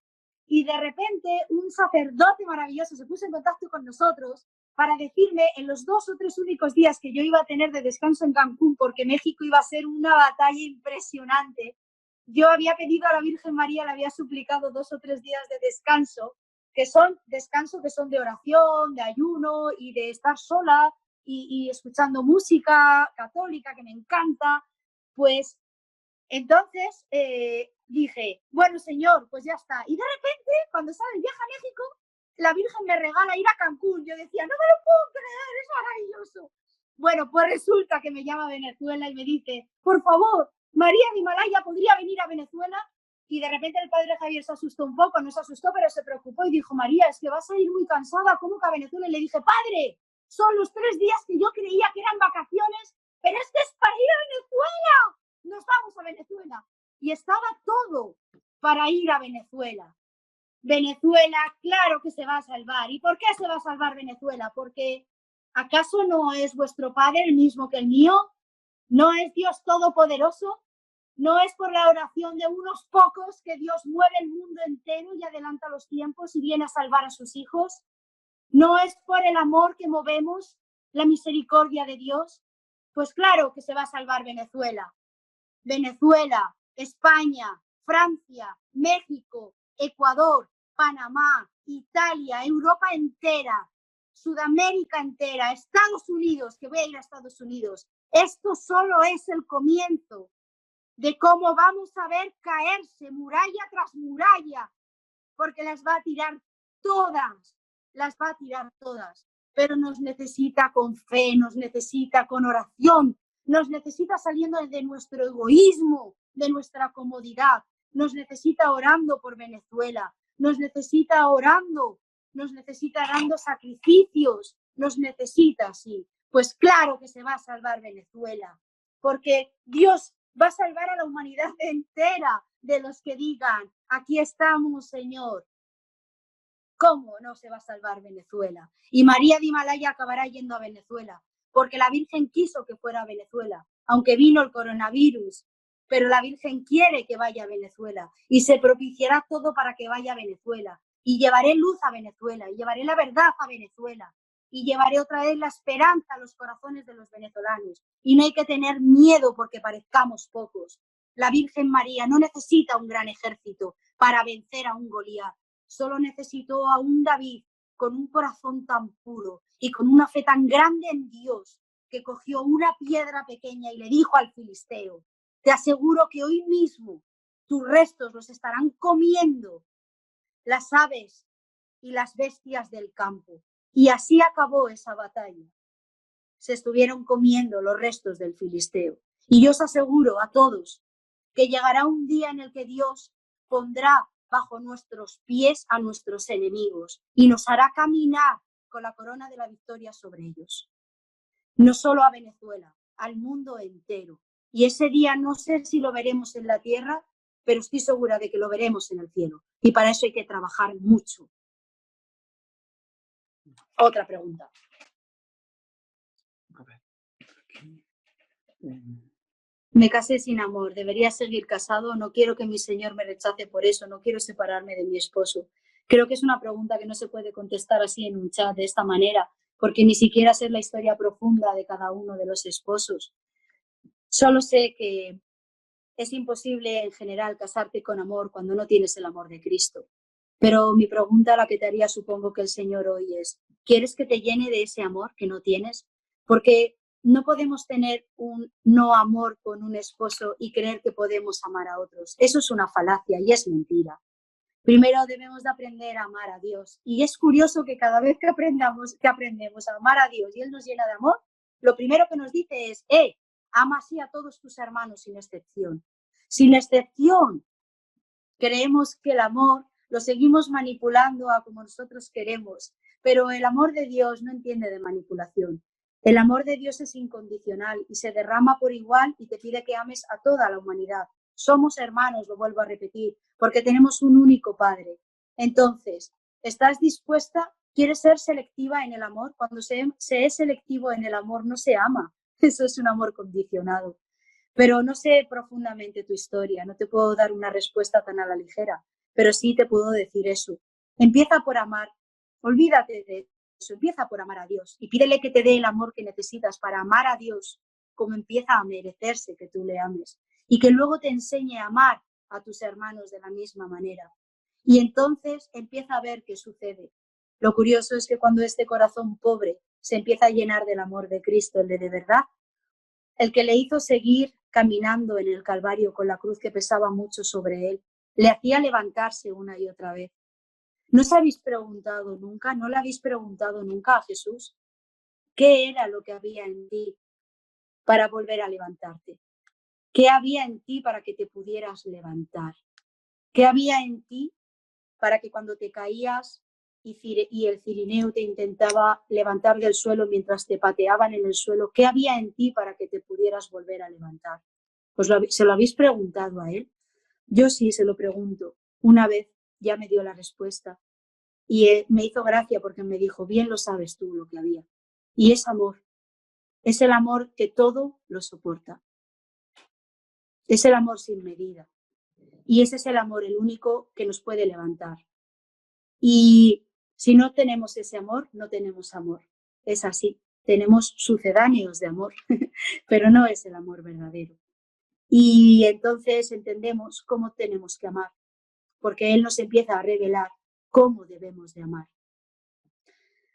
Speaker 4: Y de repente un sacerdote maravilloso se puso en contacto con nosotros para decirme en los 2 o 3 únicos días que yo iba a tener de descanso en Cancún, porque México iba a ser una batalla impresionante. Yo había pedido a la Virgen María, le había suplicado 2 o 3 días de descanso, que son de oración, de ayuno y de estar sola y escuchando música católica que me encanta. Pues entonces dije, bueno, Señor, pues ya está. Y de repente, cuando sale el viaje a México, la Virgen me regala ir a Cancún. Yo decía, no me lo puedo creer, es maravilloso. Bueno, pues resulta que me llama Venezuela y me dice, por favor, María de Himalaya podría venir a Venezuela. Y de repente el padre Javier se asustó un poco, no se asustó, pero se preocupó y dijo, María, es que vas a ir muy cansada, ¿cómo que a Venezuela? Y le dije, padre, son los 3 días que yo creía que eran vacaciones, pero es que es para ir a Venezuela. Nos vamos a Venezuela. Y estaba todo para ir a Venezuela. Venezuela, claro que se va a salvar. ¿Y por qué se va a salvar Venezuela? Porque ¿acaso no es vuestro Padre el mismo que el mío? ¿No es Dios todopoderoso? ¿No es por la oración de unos pocos que Dios mueve el mundo entero y adelanta los tiempos y viene a salvar a sus hijos? ¿No es por el amor que movemos, la misericordia de Dios? Pues claro que se va a salvar Venezuela. Venezuela, España, Francia, México, Ecuador, Panamá, Italia, Europa entera, Sudamérica entera, Estados Unidos, que voy a ir a Estados Unidos. Esto solo es el comienzo de cómo vamos a ver caerse muralla tras muralla, porque las va a tirar todas, pero nos necesita con fe, nos necesita con oración, nos necesita saliendo de nuestro egoísmo, de nuestra comodidad, nos necesita orando por Venezuela, nos necesita orando, dando sacrificios, nos necesita, sí. Pues claro que se va a salvar Venezuela, porque Dios va a salvar a la humanidad entera de los que digan, aquí estamos, Señor. ¿Cómo no se va a salvar Venezuela? Y María de Himalaya acabará yendo a Venezuela, porque la Virgen quiso que fuera a Venezuela, aunque vino el coronavirus, pero la Virgen quiere que vaya a Venezuela y se propiciará todo para que vaya a Venezuela. Y llevaré luz a Venezuela, y llevaré la verdad a Venezuela, y llevaré otra vez la esperanza a los corazones de los venezolanos. Y no hay que tener miedo porque parezcamos pocos. La Virgen María no necesita un gran ejército para vencer a un Goliat. Solo necesitó a un David con un corazón tan puro y con una fe tan grande en Dios que cogió una piedra pequeña y le dijo al filisteo, te aseguro que hoy mismo tus restos los estarán comiendo las aves y las bestias del campo. Y así acabó esa batalla. Se estuvieron comiendo los restos del filisteo. Y yo os aseguro a todos que llegará un día en el que Dios pondrá bajo nuestros pies a nuestros enemigos y nos hará caminar con la corona de la victoria sobre ellos. No solo a Venezuela, al mundo entero. Y ese día no sé si lo veremos en la tierra, pero estoy segura de que lo veremos en el cielo. Y para eso hay que trabajar mucho. Otra pregunta.
Speaker 3: A ver, aquí.
Speaker 4: Me casé sin amor, ¿debería seguir casado? No quiero que mi Señor me rechace por eso, no quiero separarme de mi esposo. Creo que es una pregunta que no se puede contestar así en un chat de esta manera, porque ni siquiera sé la historia profunda de cada uno de los esposos. Solo sé que es imposible en general casarte con amor cuando no tienes el amor de Cristo. Pero mi pregunta, la que te haría, supongo que el Señor hoy es, ¿quieres que te llene de ese amor que no tienes? Porque no podemos tener un no amor con un esposo y creer que podemos amar a otros. Eso es una falacia y es mentira. Primero debemos de aprender a amar a Dios. Y es curioso que cada vez que aprendemos a amar a Dios y Él nos llena de amor, lo primero que nos dice es, ama así a todos tus hermanos sin excepción. Sin excepción. Creemos que el amor lo seguimos manipulando a como nosotros queremos, pero el amor de Dios no entiende de manipulación. El amor de Dios es incondicional y se derrama por igual y te pide que ames a toda la humanidad. Somos hermanos, lo vuelvo a repetir, porque tenemos un único Padre. Entonces, ¿estás dispuesta? ¿Quieres ser selectiva en el amor? Cuando se es selectivo en el amor no se ama. Eso es un amor condicionado. Pero no sé profundamente tu historia, no te puedo dar una respuesta tan a la ligera, pero sí te puedo decir eso. Empieza por amar, olvídate de eso, empieza por amar a Dios y pídele que te dé el amor que necesitas para amar a Dios como empieza a merecerse que tú le ames y que luego te enseñe a amar a tus hermanos de la misma manera. Y entonces empieza a ver qué sucede. Lo curioso es que cuando este corazón pobre se empieza a llenar del amor de Cristo, el de verdad, el que le hizo seguir caminando en el Calvario con la cruz que pesaba mucho sobre él, le hacía levantarse una y otra vez. ¿No os habéis preguntado nunca, no le habéis preguntado nunca a Jesús qué era lo que había en ti para volver a levantarte? ¿Qué había en ti para que te pudieras levantar? ¿Qué había en ti para que cuando te caías y el cirineo te intentaba levantar del suelo mientras te pateaban en el suelo, qué había en ti para que te pudieras volver a levantar? ¿Se lo habéis preguntado a él? Yo sí se lo pregunto. Una vez ya me dio la respuesta y me hizo gracia porque me dijo, bien lo sabes tú lo que había. Y es amor. Es el amor que todo lo soporta. Es el amor sin medida. Y ese es el amor, el único que nos puede levantar. Y si no tenemos ese amor, no tenemos amor. Es así. Tenemos sucedáneos de amor, pero no es el amor verdadero. Y entonces entendemos cómo tenemos que amar, porque Él nos empieza a revelar cómo debemos de amar.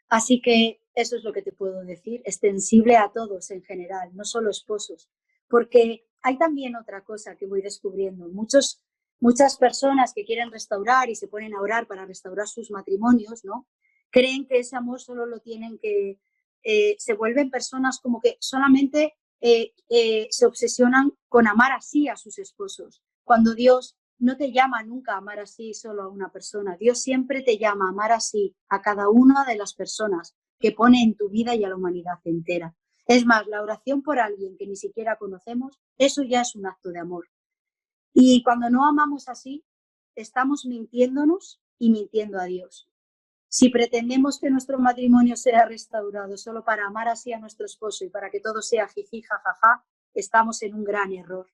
Speaker 4: Así que eso es lo que te puedo decir, extensible a todos en general, no solo esposos, porque hay también otra cosa que voy descubriendo. Muchas personas que quieren restaurar y se ponen a orar para restaurar sus matrimonios, ¿no? Creen que ese amor solo lo tienen que... se vuelven personas como que solamente se obsesionan con amar así a sus esposos, cuando Dios no te llama nunca a amar así solo a una persona. Dios siempre te llama a amar así a cada una de las personas que pone en tu vida y a la humanidad entera. Es más, la oración por alguien que ni siquiera conocemos, eso ya es un acto de amor. Y cuando no amamos así, estamos mintiéndonos y mintiendo a Dios. Si pretendemos que nuestro matrimonio sea restaurado solo para amar así a nuestro esposo y para que todo sea jiji, jajaja, estamos en un gran error.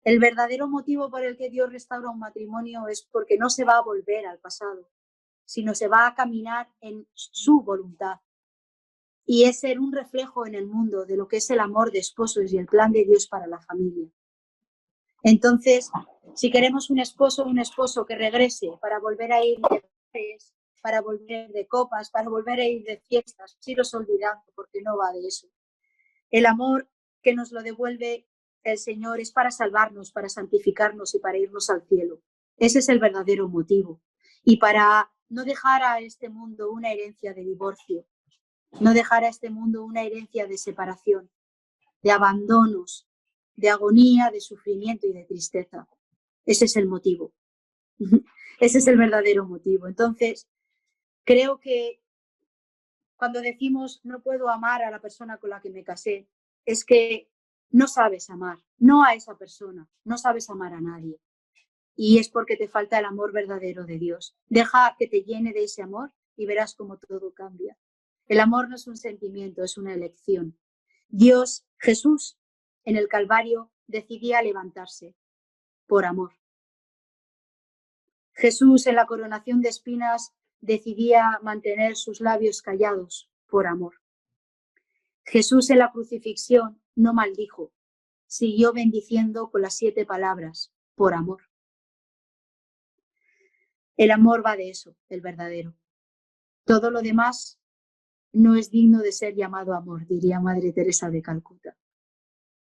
Speaker 4: El verdadero motivo por el que Dios restaura un matrimonio es porque no se va a volver al pasado, sino se va a caminar en su voluntad. Y es ser un reflejo en el mundo de lo que es el amor de esposos y el plan de Dios para la familia. Entonces, si queremos un esposo que regrese para volver a ir de bares, para volver de copas, para volver a ir de fiestas, si los olvidamos, porque no va de eso. El amor que nos lo devuelve el Señor es para salvarnos, para santificarnos y para irnos al cielo. Ese es el verdadero motivo. Y para no dejar a este mundo una herencia de divorcio, no dejar a este mundo una herencia de separación, de abandonos, de agonía, de sufrimiento y de tristeza. Ese es el motivo. Ese es el verdadero motivo. Entonces, creo que cuando decimos no puedo amar a la persona con la que me casé, es que no sabes amar, no a esa persona, no sabes amar a nadie. Y es porque te falta el amor verdadero de Dios. Deja que te llene de ese amor y verás cómo todo cambia. El amor no es un sentimiento, es una elección. Dios, Jesús, en el Calvario, decidía levantarse por amor. Jesús, en la coronación de espinas, decidía mantener sus labios callados por amor. Jesús, en la crucifixión, no maldijo, siguió bendiciendo con las 7 palabras, por amor. El amor va de eso, el verdadero. Todo lo demás no es digno de ser llamado amor, diría Madre Teresa de Calcuta.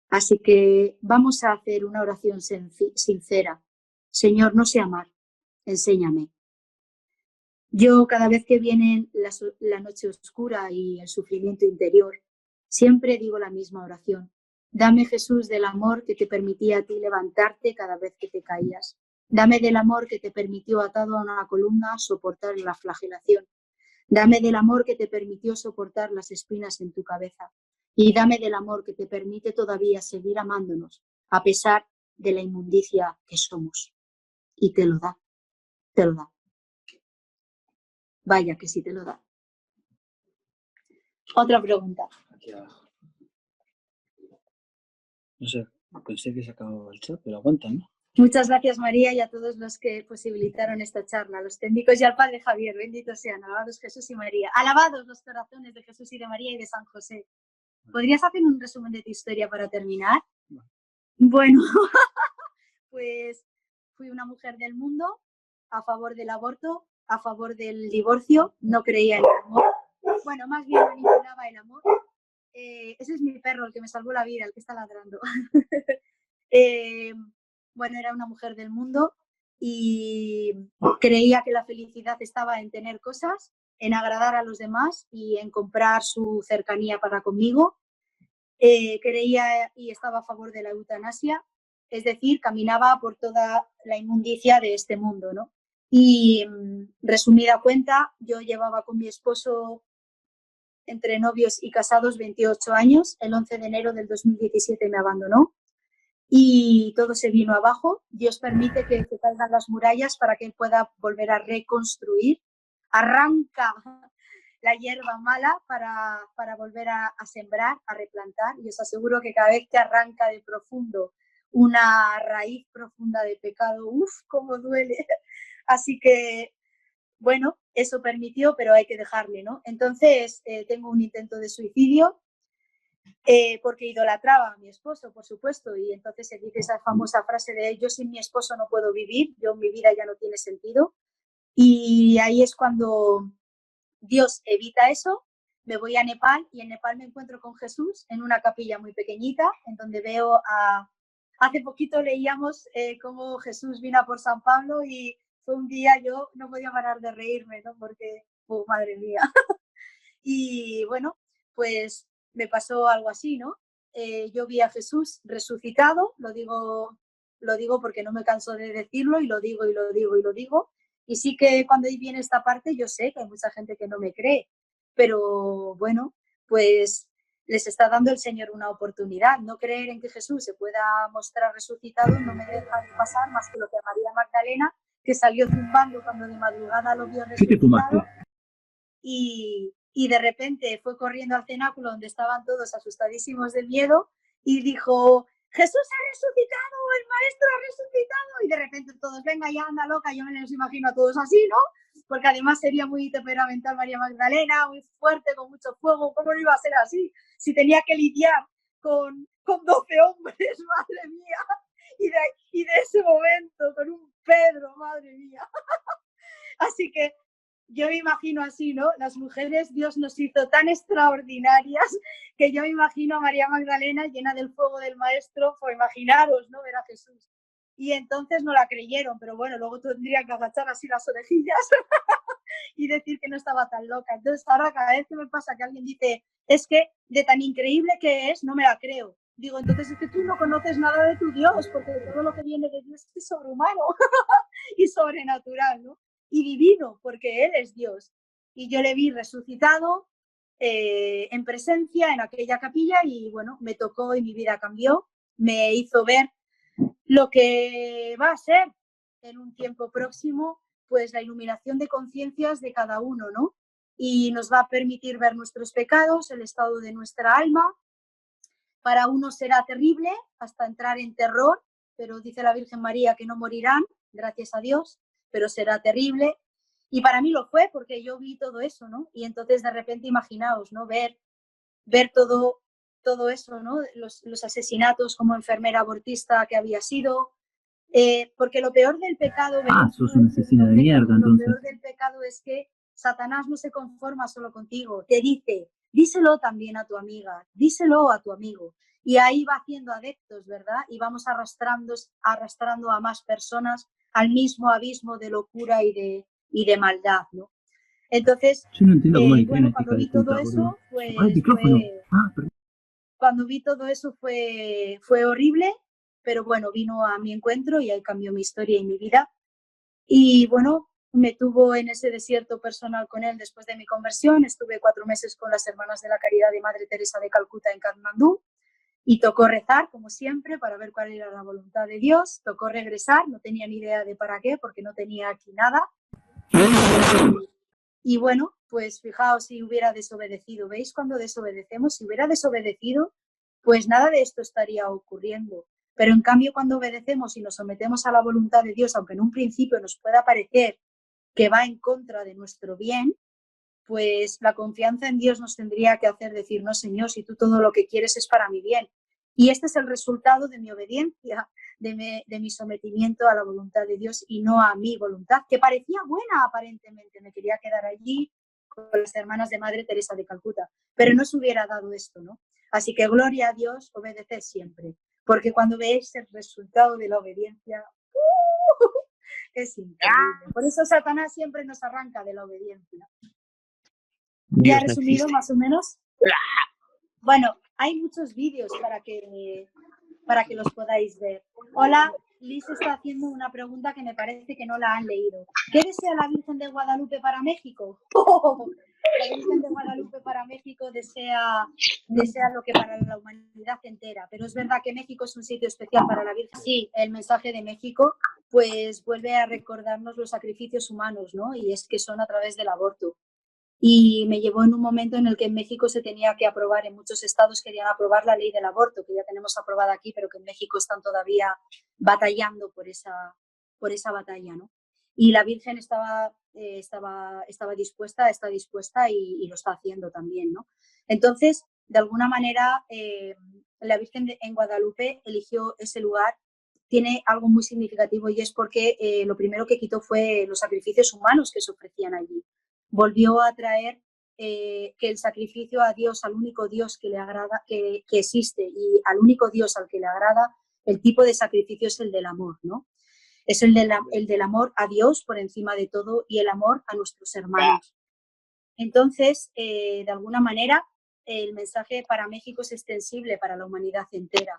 Speaker 4: Así que vamos a hacer una oración sincera. Señor, no sé amar, enséñame. Yo cada vez que viene la noche oscura y el sufrimiento interior, siempre digo la misma oración. Dame, Jesús, del amor que te permitía a ti levantarte cada vez que te caías. Dame del amor que te permitió, atado a una columna, soportar la flagelación. Dame del amor que te permitió soportar las espinas en tu cabeza. Y dame del amor que te permite todavía seguir amándonos, a pesar de la inmundicia que somos. Y te lo da, te lo da. Vaya que sí te lo da. Otra pregunta.
Speaker 5: Aquí abajo. No sé, pensé que se acababa el chat, pero aguanta, ¿no?
Speaker 4: Muchas gracias, María, y a todos los que posibilitaron esta charla, a los técnicos y al Padre Javier. Benditos sean, alabados Jesús y María. Alabados los corazones de Jesús y de María y de San José. ¿Podrías hacer un resumen de tu historia para terminar? Bueno, pues fui una mujer del mundo, a favor del aborto, a favor del divorcio, no creía en el amor. Bueno, más bien manipulaba el amor. Ese es mi perro, el que me salvó la vida, el que está ladrando. Bueno, era una mujer del mundo y creía que la felicidad estaba en tener cosas, en agradar a los demás y en comprar su cercanía para conmigo. Creía y estaba a favor de la eutanasia, es decir, caminaba por toda la inmundicia de este mundo, ¿no? Y resumida cuenta, yo llevaba con mi esposo entre novios y casados 28 años, el 11 de enero del 2017 me abandonó y todo se vino abajo. Dios permite que se caigan las murallas para que él pueda volver a reconstruir. Arranca la hierba mala para volver a sembrar, a replantar, y os aseguro que cada vez que arranca de profundo una raíz profunda de pecado, ¡uf, cómo duele! Así que, bueno, eso permitió, pero hay que dejarle, ¿no? Entonces, tengo un intento de suicidio, porque idolatraba a mi esposo, por supuesto, y entonces se dice esa famosa frase de yo sin mi esposo no puedo vivir, yo mi vida ya no tiene sentido, y ahí es cuando Dios evita eso, me voy a Nepal y en Nepal me encuentro con Jesús en una capilla muy pequeñita, en donde veo a... Hace poquito leíamos cómo Jesús vino a por San Pablo y fue un día yo no podía parar de reírme, ¿no? Porque, oh, madre mía. Y bueno, pues me pasó algo así, ¿no? Yo vi a Jesús resucitado, lo digo porque no me canso de decirlo y lo digo y lo digo y lo digo. Y sí que cuando viene esta parte yo sé que hay mucha gente que no me cree, pero bueno, pues les está dando el Señor una oportunidad. No creer en que Jesús se pueda mostrar resucitado no me deja de pasar más que lo que a María Magdalena, que salió zumbando cuando de madrugada lo vio resucitado. Y de repente fue corriendo al cenáculo donde estaban todos asustadísimos del miedo y dijo, Jesús ha resucitado, el maestro ha resucitado. Y de repente todos, venga, ya anda loca, yo me los imagino a todos así, ¿no? Porque además sería muy temperamental María Magdalena, muy fuerte, con mucho fuego. ¿Cómo no iba a ser así? Si tenía que lidiar con 12 hombres, madre mía. Y de ese momento, con un Pedro, madre mía. Así que yo me imagino así, ¿no? Las mujeres, Dios nos hizo tan extraordinarias que yo me imagino a María Magdalena llena del fuego del maestro, pues imaginaros, ¿no? Ver a Jesús. Y entonces no la creyeron, pero bueno, luego tendrían que agachar así las orejillas y decir que no estaba tan loca. Entonces ahora cada vez que me pasa que alguien dice, es que de tan increíble que es, no me la creo. Digo, entonces es que tú no conoces nada de tu Dios, porque todo lo que viene de Dios es sobrehumano y sobrenatural, ¿no? Y divino, porque Él es Dios. Y yo le vi resucitado, en presencia en aquella capilla y bueno, me tocó y mi vida cambió, me hizo ver lo que va a ser en un tiempo próximo, pues la iluminación de conciencias de cada uno, ¿no? Y nos va a permitir ver nuestros pecados, el estado de nuestra alma. Para unos será terrible hasta entrar en terror, pero dice la Virgen María que no morirán, gracias a Dios, pero será terrible. Y para mí lo fue porque yo vi todo eso, ¿no? Y entonces de repente imaginaos, ¿no? Ver todo eso, ¿no? Los asesinatos como enfermera abortista que había sido. Porque lo peor del pecado...
Speaker 5: sos una asesina de mierda, entonces.
Speaker 4: Lo peor del pecado es que Satanás no se conforma solo contigo, te dice, díselo también a tu amiga, díselo a tu amigo. Y ahí va haciendo adeptos, ¿verdad? Y vamos arrastrando a más personas al mismo abismo de locura y de maldad, ¿no? Entonces,
Speaker 5: yo no entiendo cómo
Speaker 4: bueno, cuando vi todo eso, pues... Cuando vi todo eso fue horrible, pero bueno, vino a mi encuentro y ahí cambió mi historia y mi vida. Y bueno, me tuvo en ese desierto personal con él después de mi conversión. Estuve 4 meses con las Hermanas de la Caridad de Madre Teresa de Calcuta en Katmandú y tocó rezar, como siempre, para ver cuál era la voluntad de Dios. Tocó regresar, no tenía ni idea de para qué, porque no tenía aquí nada. Y bueno, pues fijaos si hubiera desobedecido. ¿Veis cuando desobedecemos? Si hubiera desobedecido, pues nada de esto estaría ocurriendo. Pero en cambio, cuando obedecemos y nos sometemos a la voluntad de Dios, aunque en un principio nos pueda parecer que va en contra de nuestro bien, pues la confianza en Dios nos tendría que hacer decir, no, Señor, si tú todo lo que quieres es para mi bien. Y este es el resultado de mi obediencia, de mi sometimiento a la voluntad de Dios y no a mi voluntad, que parecía buena aparentemente. Me quería quedar allí con las hermanas de Madre Teresa de Calcuta, pero no se hubiera dado esto, ¿no? Así que gloria a Dios, obedeced siempre, porque cuando veis el resultado de la obediencia, es increíble. Por eso Satanás siempre nos arranca de la obediencia. ¿Ya resumido más o menos? Bueno, hay muchos vídeos para que los podáis ver. Hola, Liz está haciendo una pregunta que me parece que no la han leído. ¿Qué desea la Virgen de Guadalupe para México? La Virgen de Guadalupe para México desea lo que para la humanidad entera, pero es verdad que México es un sitio especial para la Virgen. Sí, el mensaje de México pues vuelve a recordarnos los sacrificios humanos, ¿no? Y es que son a través del aborto. Y me llevó en un momento en el que en México se tenía que aprobar, en muchos estados querían aprobar la ley del aborto, que ya tenemos aprobada aquí, pero que en México están todavía batallando por esa batalla, ¿no? Y la Virgen está dispuesta y lo está haciendo también, ¿no? Entonces, de alguna manera, la Virgen en Guadalupe eligió ese lugar. Tiene algo muy significativo y es porque lo primero que quitó fue los sacrificios humanos que se ofrecían allí. Volvió a traer que el sacrificio a Dios, al único Dios que le agrada, que existe, y al único Dios al que le agrada, el tipo de sacrificio es el del amor, ¿no? Es el del amor a Dios por encima de todo y el amor a nuestros hermanos. Entonces, de alguna manera, el mensaje para México es extensible para la humanidad entera.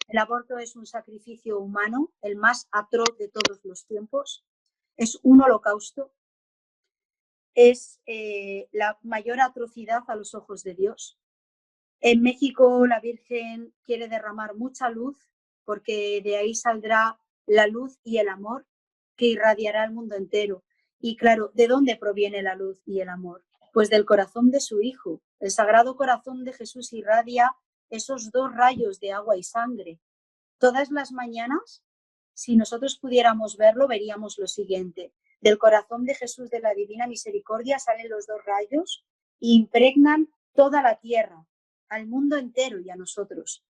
Speaker 4: El aborto es un sacrificio humano, el más atroz de todos los tiempos. Es un holocausto. Es la mayor atrocidad a los ojos de Dios. En México la Virgen quiere derramar mucha luz porque de ahí saldrá la luz y el amor que irradiará el mundo entero. Y claro, ¿de dónde proviene la luz y el amor? Pues del corazón de su Hijo. El Sagrado Corazón de Jesús irradia esos 2 rayos de agua y sangre. Todas las mañanas, si nosotros pudiéramos verlo, veríamos lo siguiente. Del corazón de Jesús de la Divina Misericordia salen los 2 rayos e impregnan toda la tierra, al mundo entero y a nosotros.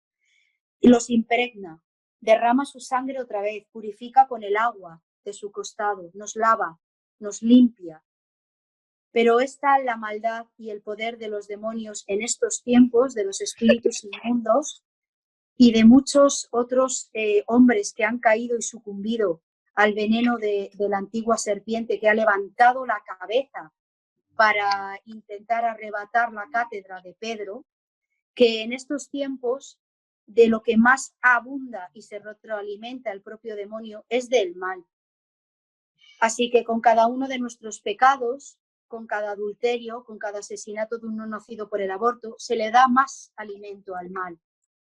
Speaker 4: Y los impregna, derrama su sangre otra vez, purifica con el agua de su costado, nos lava, nos limpia. Pero está la maldad y el poder de los demonios en estos tiempos, de los espíritus inmundos y de muchos otros hombres que han caído y sucumbido al veneno de la antigua serpiente que ha levantado la cabeza para intentar arrebatar la cátedra de Pedro, que en estos tiempos de lo que más abunda y se retroalimenta el propio demonio es del mal. Así que con cada uno de nuestros pecados con cada adulterio, con cada asesinato de un no nacido por el aborto, se le da más alimento al mal.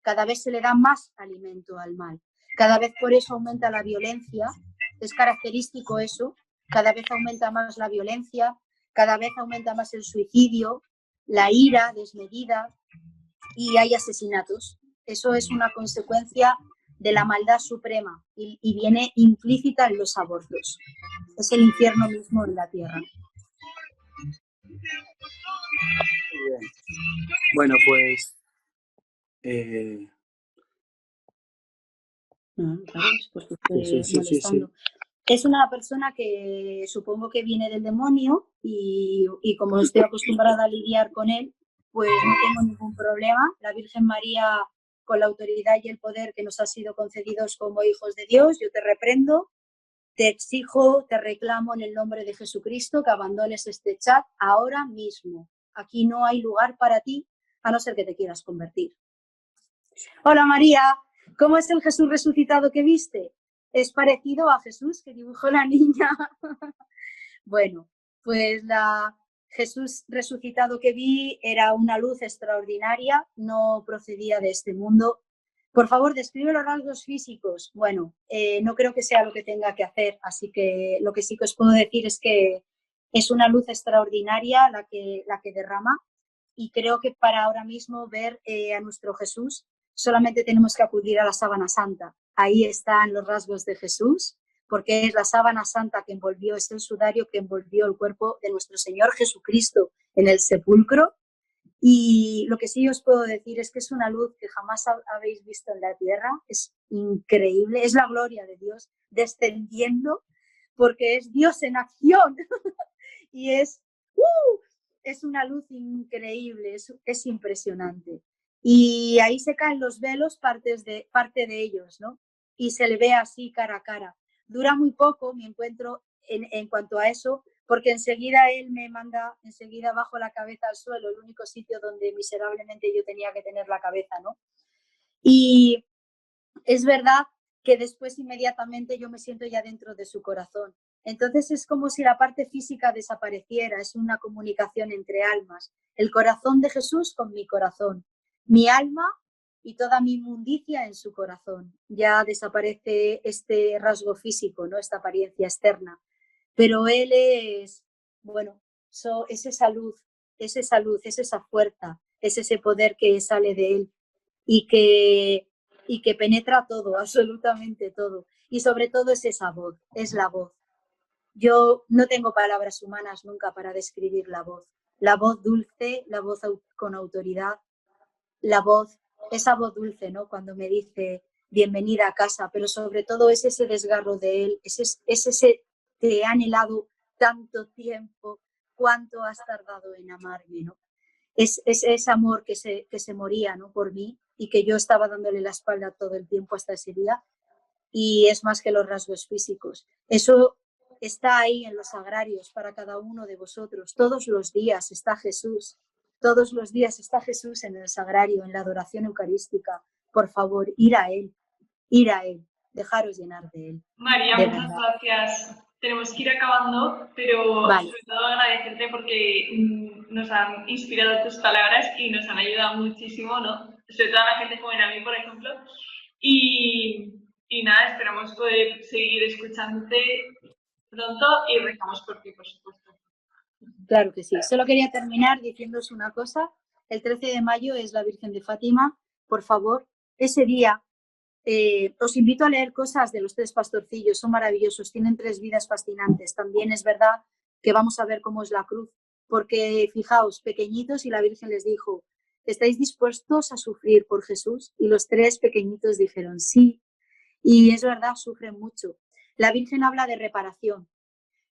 Speaker 4: Cada vez se le da más alimento al mal. Cada vez por eso aumenta la violencia. Es característico eso. Cada vez aumenta más la violencia, cada vez aumenta más el suicidio, la ira desmedida y hay asesinatos. Eso es una consecuencia de la maldad suprema y viene implícita en los abortos. Es el infierno mismo en la tierra.
Speaker 5: Bien. Bueno, pues
Speaker 4: Pues estoy molestando. Es una persona que supongo que viene del demonio y como estoy acostumbrada a lidiar con él, pues no tengo ningún problema. La Virgen María, con la autoridad y el poder que nos ha sido concedidos como hijos de Dios, yo te reprendo, te exijo, te reclamo en el nombre de Jesucristo que abandones este chat ahora mismo. Aquí no hay lugar para ti, a no ser que te quieras convertir. Hola María, ¿cómo es el Jesús resucitado que viste? ¿Es parecido a Jesús que dibujó la niña? Bueno, pues la Jesús resucitado que vi era una luz extraordinaria, no procedía de este mundo. Por favor, describe los rasgos físicos. Bueno, no creo que sea lo que tenga que hacer, así que lo que sí que os puedo decir es que es una luz extraordinaria la que derrama y creo que para ahora mismo ver a nuestro Jesús solamente tenemos que acudir a la sábana santa. Ahí están los rasgos de Jesús, porque es la sábana santa que envolvió, es el sudario que envolvió el cuerpo de nuestro Señor Jesucristo en el sepulcro. Y lo que sí os puedo decir es que es una luz que jamás habéis visto en la tierra, es increíble, es la gloria de Dios descendiendo, porque es Dios en acción y es una luz increíble, es impresionante. Y ahí se caen los velos, parte de ellos, ¿no? Y se le ve así cara a cara. Dura muy poco mi encuentro en cuanto a eso, porque enseguida él me manda, enseguida bajo la cabeza al suelo, el único sitio donde miserablemente yo tenía que tener la cabeza, ¿no? Y es verdad que después inmediatamente yo me siento ya dentro de su corazón. Entonces es como si la parte física desapareciera, es una comunicación entre almas. El corazón de Jesús con mi corazón, mi alma y toda mi inmundicia en su corazón. Ya desaparece este rasgo físico, ¿no? Esta apariencia externa. Pero él es, bueno, es esa luz, es esa fuerza, es ese poder que sale de él y que penetra todo, absolutamente todo. Y sobre todo es esa voz, es la voz. Yo no tengo palabras humanas nunca para describir la voz dulce, la voz con autoridad, la voz, esa voz dulce, ¿no? Cuando me dice bienvenida a casa, pero sobre todo es ese desgarro de él, es ese te he anhelado tanto tiempo, cuánto has tardado en amarme, ¿no? Es ese amor que se moría, ¿no? Por mí y que yo estaba dándole la espalda todo el tiempo hasta ese día y es más que los rasgos físicos. Eso está ahí en los sagrarios para cada uno de vosotros. Todos los días está Jesús. Todos los días está Jesús en el sagrario, en la adoración eucarística. Por favor, ir a Él, dejaros llenar de Él.
Speaker 2: María,
Speaker 4: de
Speaker 2: muchas
Speaker 4: verdad.
Speaker 2: gracias. Tenemos que ir acabando, pero
Speaker 4: Vale.
Speaker 2: sobre todo agradecerte porque nos han inspirado tus palabras y nos han ayudado muchísimo, ¿no? Sobre todo a la gente joven, a mí, por ejemplo. Y nada, esperamos poder seguir escuchándote pronto y rezamos por ti, por supuesto.
Speaker 4: Claro que sí. Solo quería terminar diciéndoos una cosa. El 13 de mayo es la Virgen de Fátima. Por favor, ese día os invito a leer cosas de los tres pastorcillos. Son maravillosos. Tienen 3 vidas fascinantes. También es verdad que vamos a ver cómo es la cruz. Porque fijaos, pequeñitos, y la Virgen les dijo, ¿estáis dispuestos a sufrir por Jesús? Y los 3 pequeñitos dijeron, sí. Y es verdad, sufren mucho. La Virgen habla de reparación.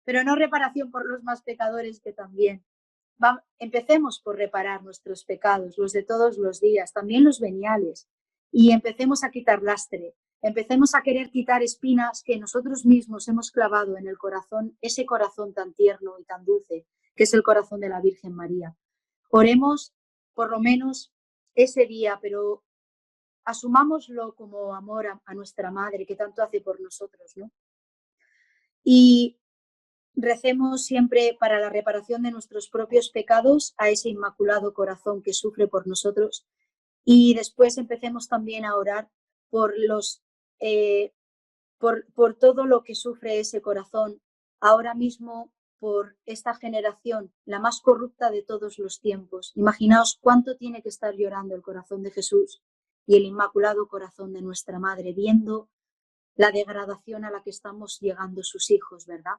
Speaker 4: Pero no reparación por los más pecadores, que también. Empecemos por reparar nuestros pecados, los de todos los días, también los veniales, y empecemos a quitar lastre, empecemos a querer quitar espinas que nosotros mismos hemos clavado en el corazón, ese corazón tan tierno y tan dulce, que es el corazón de la Virgen María. Oremos por lo menos ese día, pero asumámoslo como amor a nuestra Madre, que tanto hace por nosotros, ¿no? Y recemos siempre para la reparación de nuestros propios pecados a ese Inmaculado Corazón que sufre por nosotros, y después empecemos también a orar por por todo lo que sufre ese corazón ahora mismo, por esta generación, la más corrupta de todos los tiempos. Imaginaos cuánto tiene que estar llorando el corazón de Jesús y el Inmaculado Corazón de nuestra Madre, viendo la degradación a la que estamos llegando sus hijos, ¿verdad?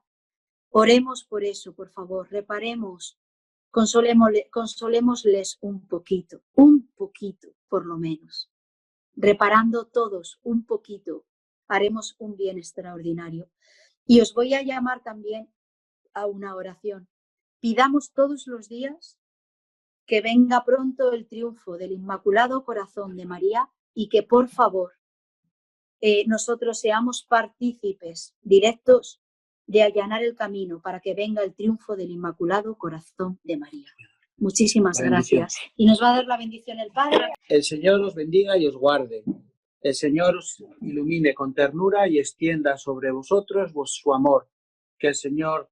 Speaker 4: Oremos por eso, por favor, reparemos, consolémosles un poquito, por lo menos. Reparando todos un poquito, haremos un bien extraordinario. Y os voy a llamar también a una oración. Pidamos todos los días que venga pronto el triunfo del Inmaculado Corazón de María y que, por favor, nosotros seamos partícipes directos de allanar el camino para que venga el triunfo del Inmaculado Corazón de María. Muchísimas gracias. Y nos va a dar la bendición el Padre.
Speaker 5: El Señor os bendiga y os guarde. El Señor os ilumine con ternura y extienda sobre vosotros su amor. Que el Señor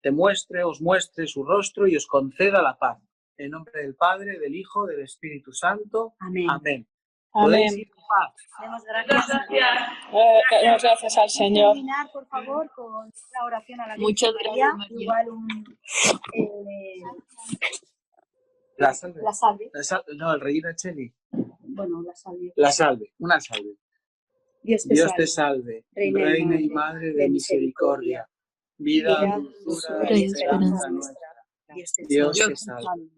Speaker 5: os muestre su rostro y os conceda la paz. En nombre del Padre, del Hijo, del Espíritu Santo.
Speaker 4: Amén.
Speaker 5: Amén.
Speaker 6: Amén.
Speaker 5: Podéis ir en paz.
Speaker 4: Demos gracias.
Speaker 6: Damos gracias al Señor.
Speaker 4: Terminar, por favor, con la oración a la
Speaker 6: Muchas
Speaker 4: Virgen
Speaker 6: gracias,
Speaker 4: María.
Speaker 6: María.
Speaker 4: Igual
Speaker 5: La salve.
Speaker 4: la salve.
Speaker 5: No, el Regina Cheli.
Speaker 4: Bueno, la salve.
Speaker 5: La salve. Una salve.
Speaker 4: Dios
Speaker 5: te salve, Reina y Madre de misericordia, vida, dulzura y esperanza nuestra. Dios te salve.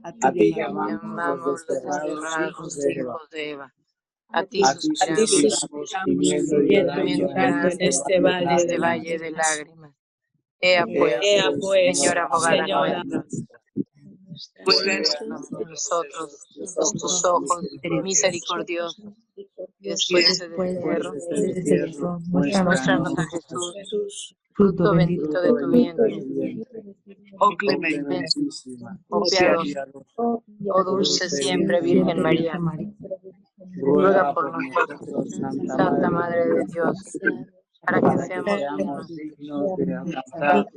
Speaker 5: A ti llamamos los desterrados hijos de Eva.
Speaker 7: A ti
Speaker 6: suspiramos,
Speaker 5: gimiendo y llorando
Speaker 6: en este valle
Speaker 7: de lágrimas. Ea pues, Señora abogada nuestra, vuélvenos a nosotros tus ojos misericordiosos, y después de este destierro, muéstranos a Jesús, fruto bendito de tu vientre. Oh clementísima, oh piadosa, oh dulce siempre Virgen María, ruega por nosotros, Santa Madre de Dios, para que seamos
Speaker 5: dignos de alcanzar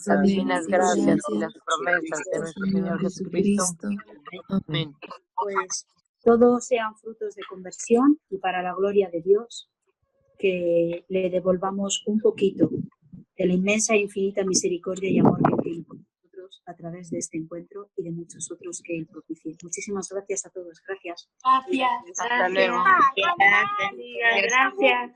Speaker 7: las divinas gracias y las promesas de nuestro Señor Jesucristo. Amén.
Speaker 4: Pues todos sean frutos de conversión y para la gloria de Dios, que le devolvamos un poquito de la inmensa e infinita misericordia y amor que tiene con nosotros a través de este encuentro y de muchos otros que Él propicie. Muchísimas gracias a todos. Gracias.
Speaker 7: Hasta luego.
Speaker 1: Gracias.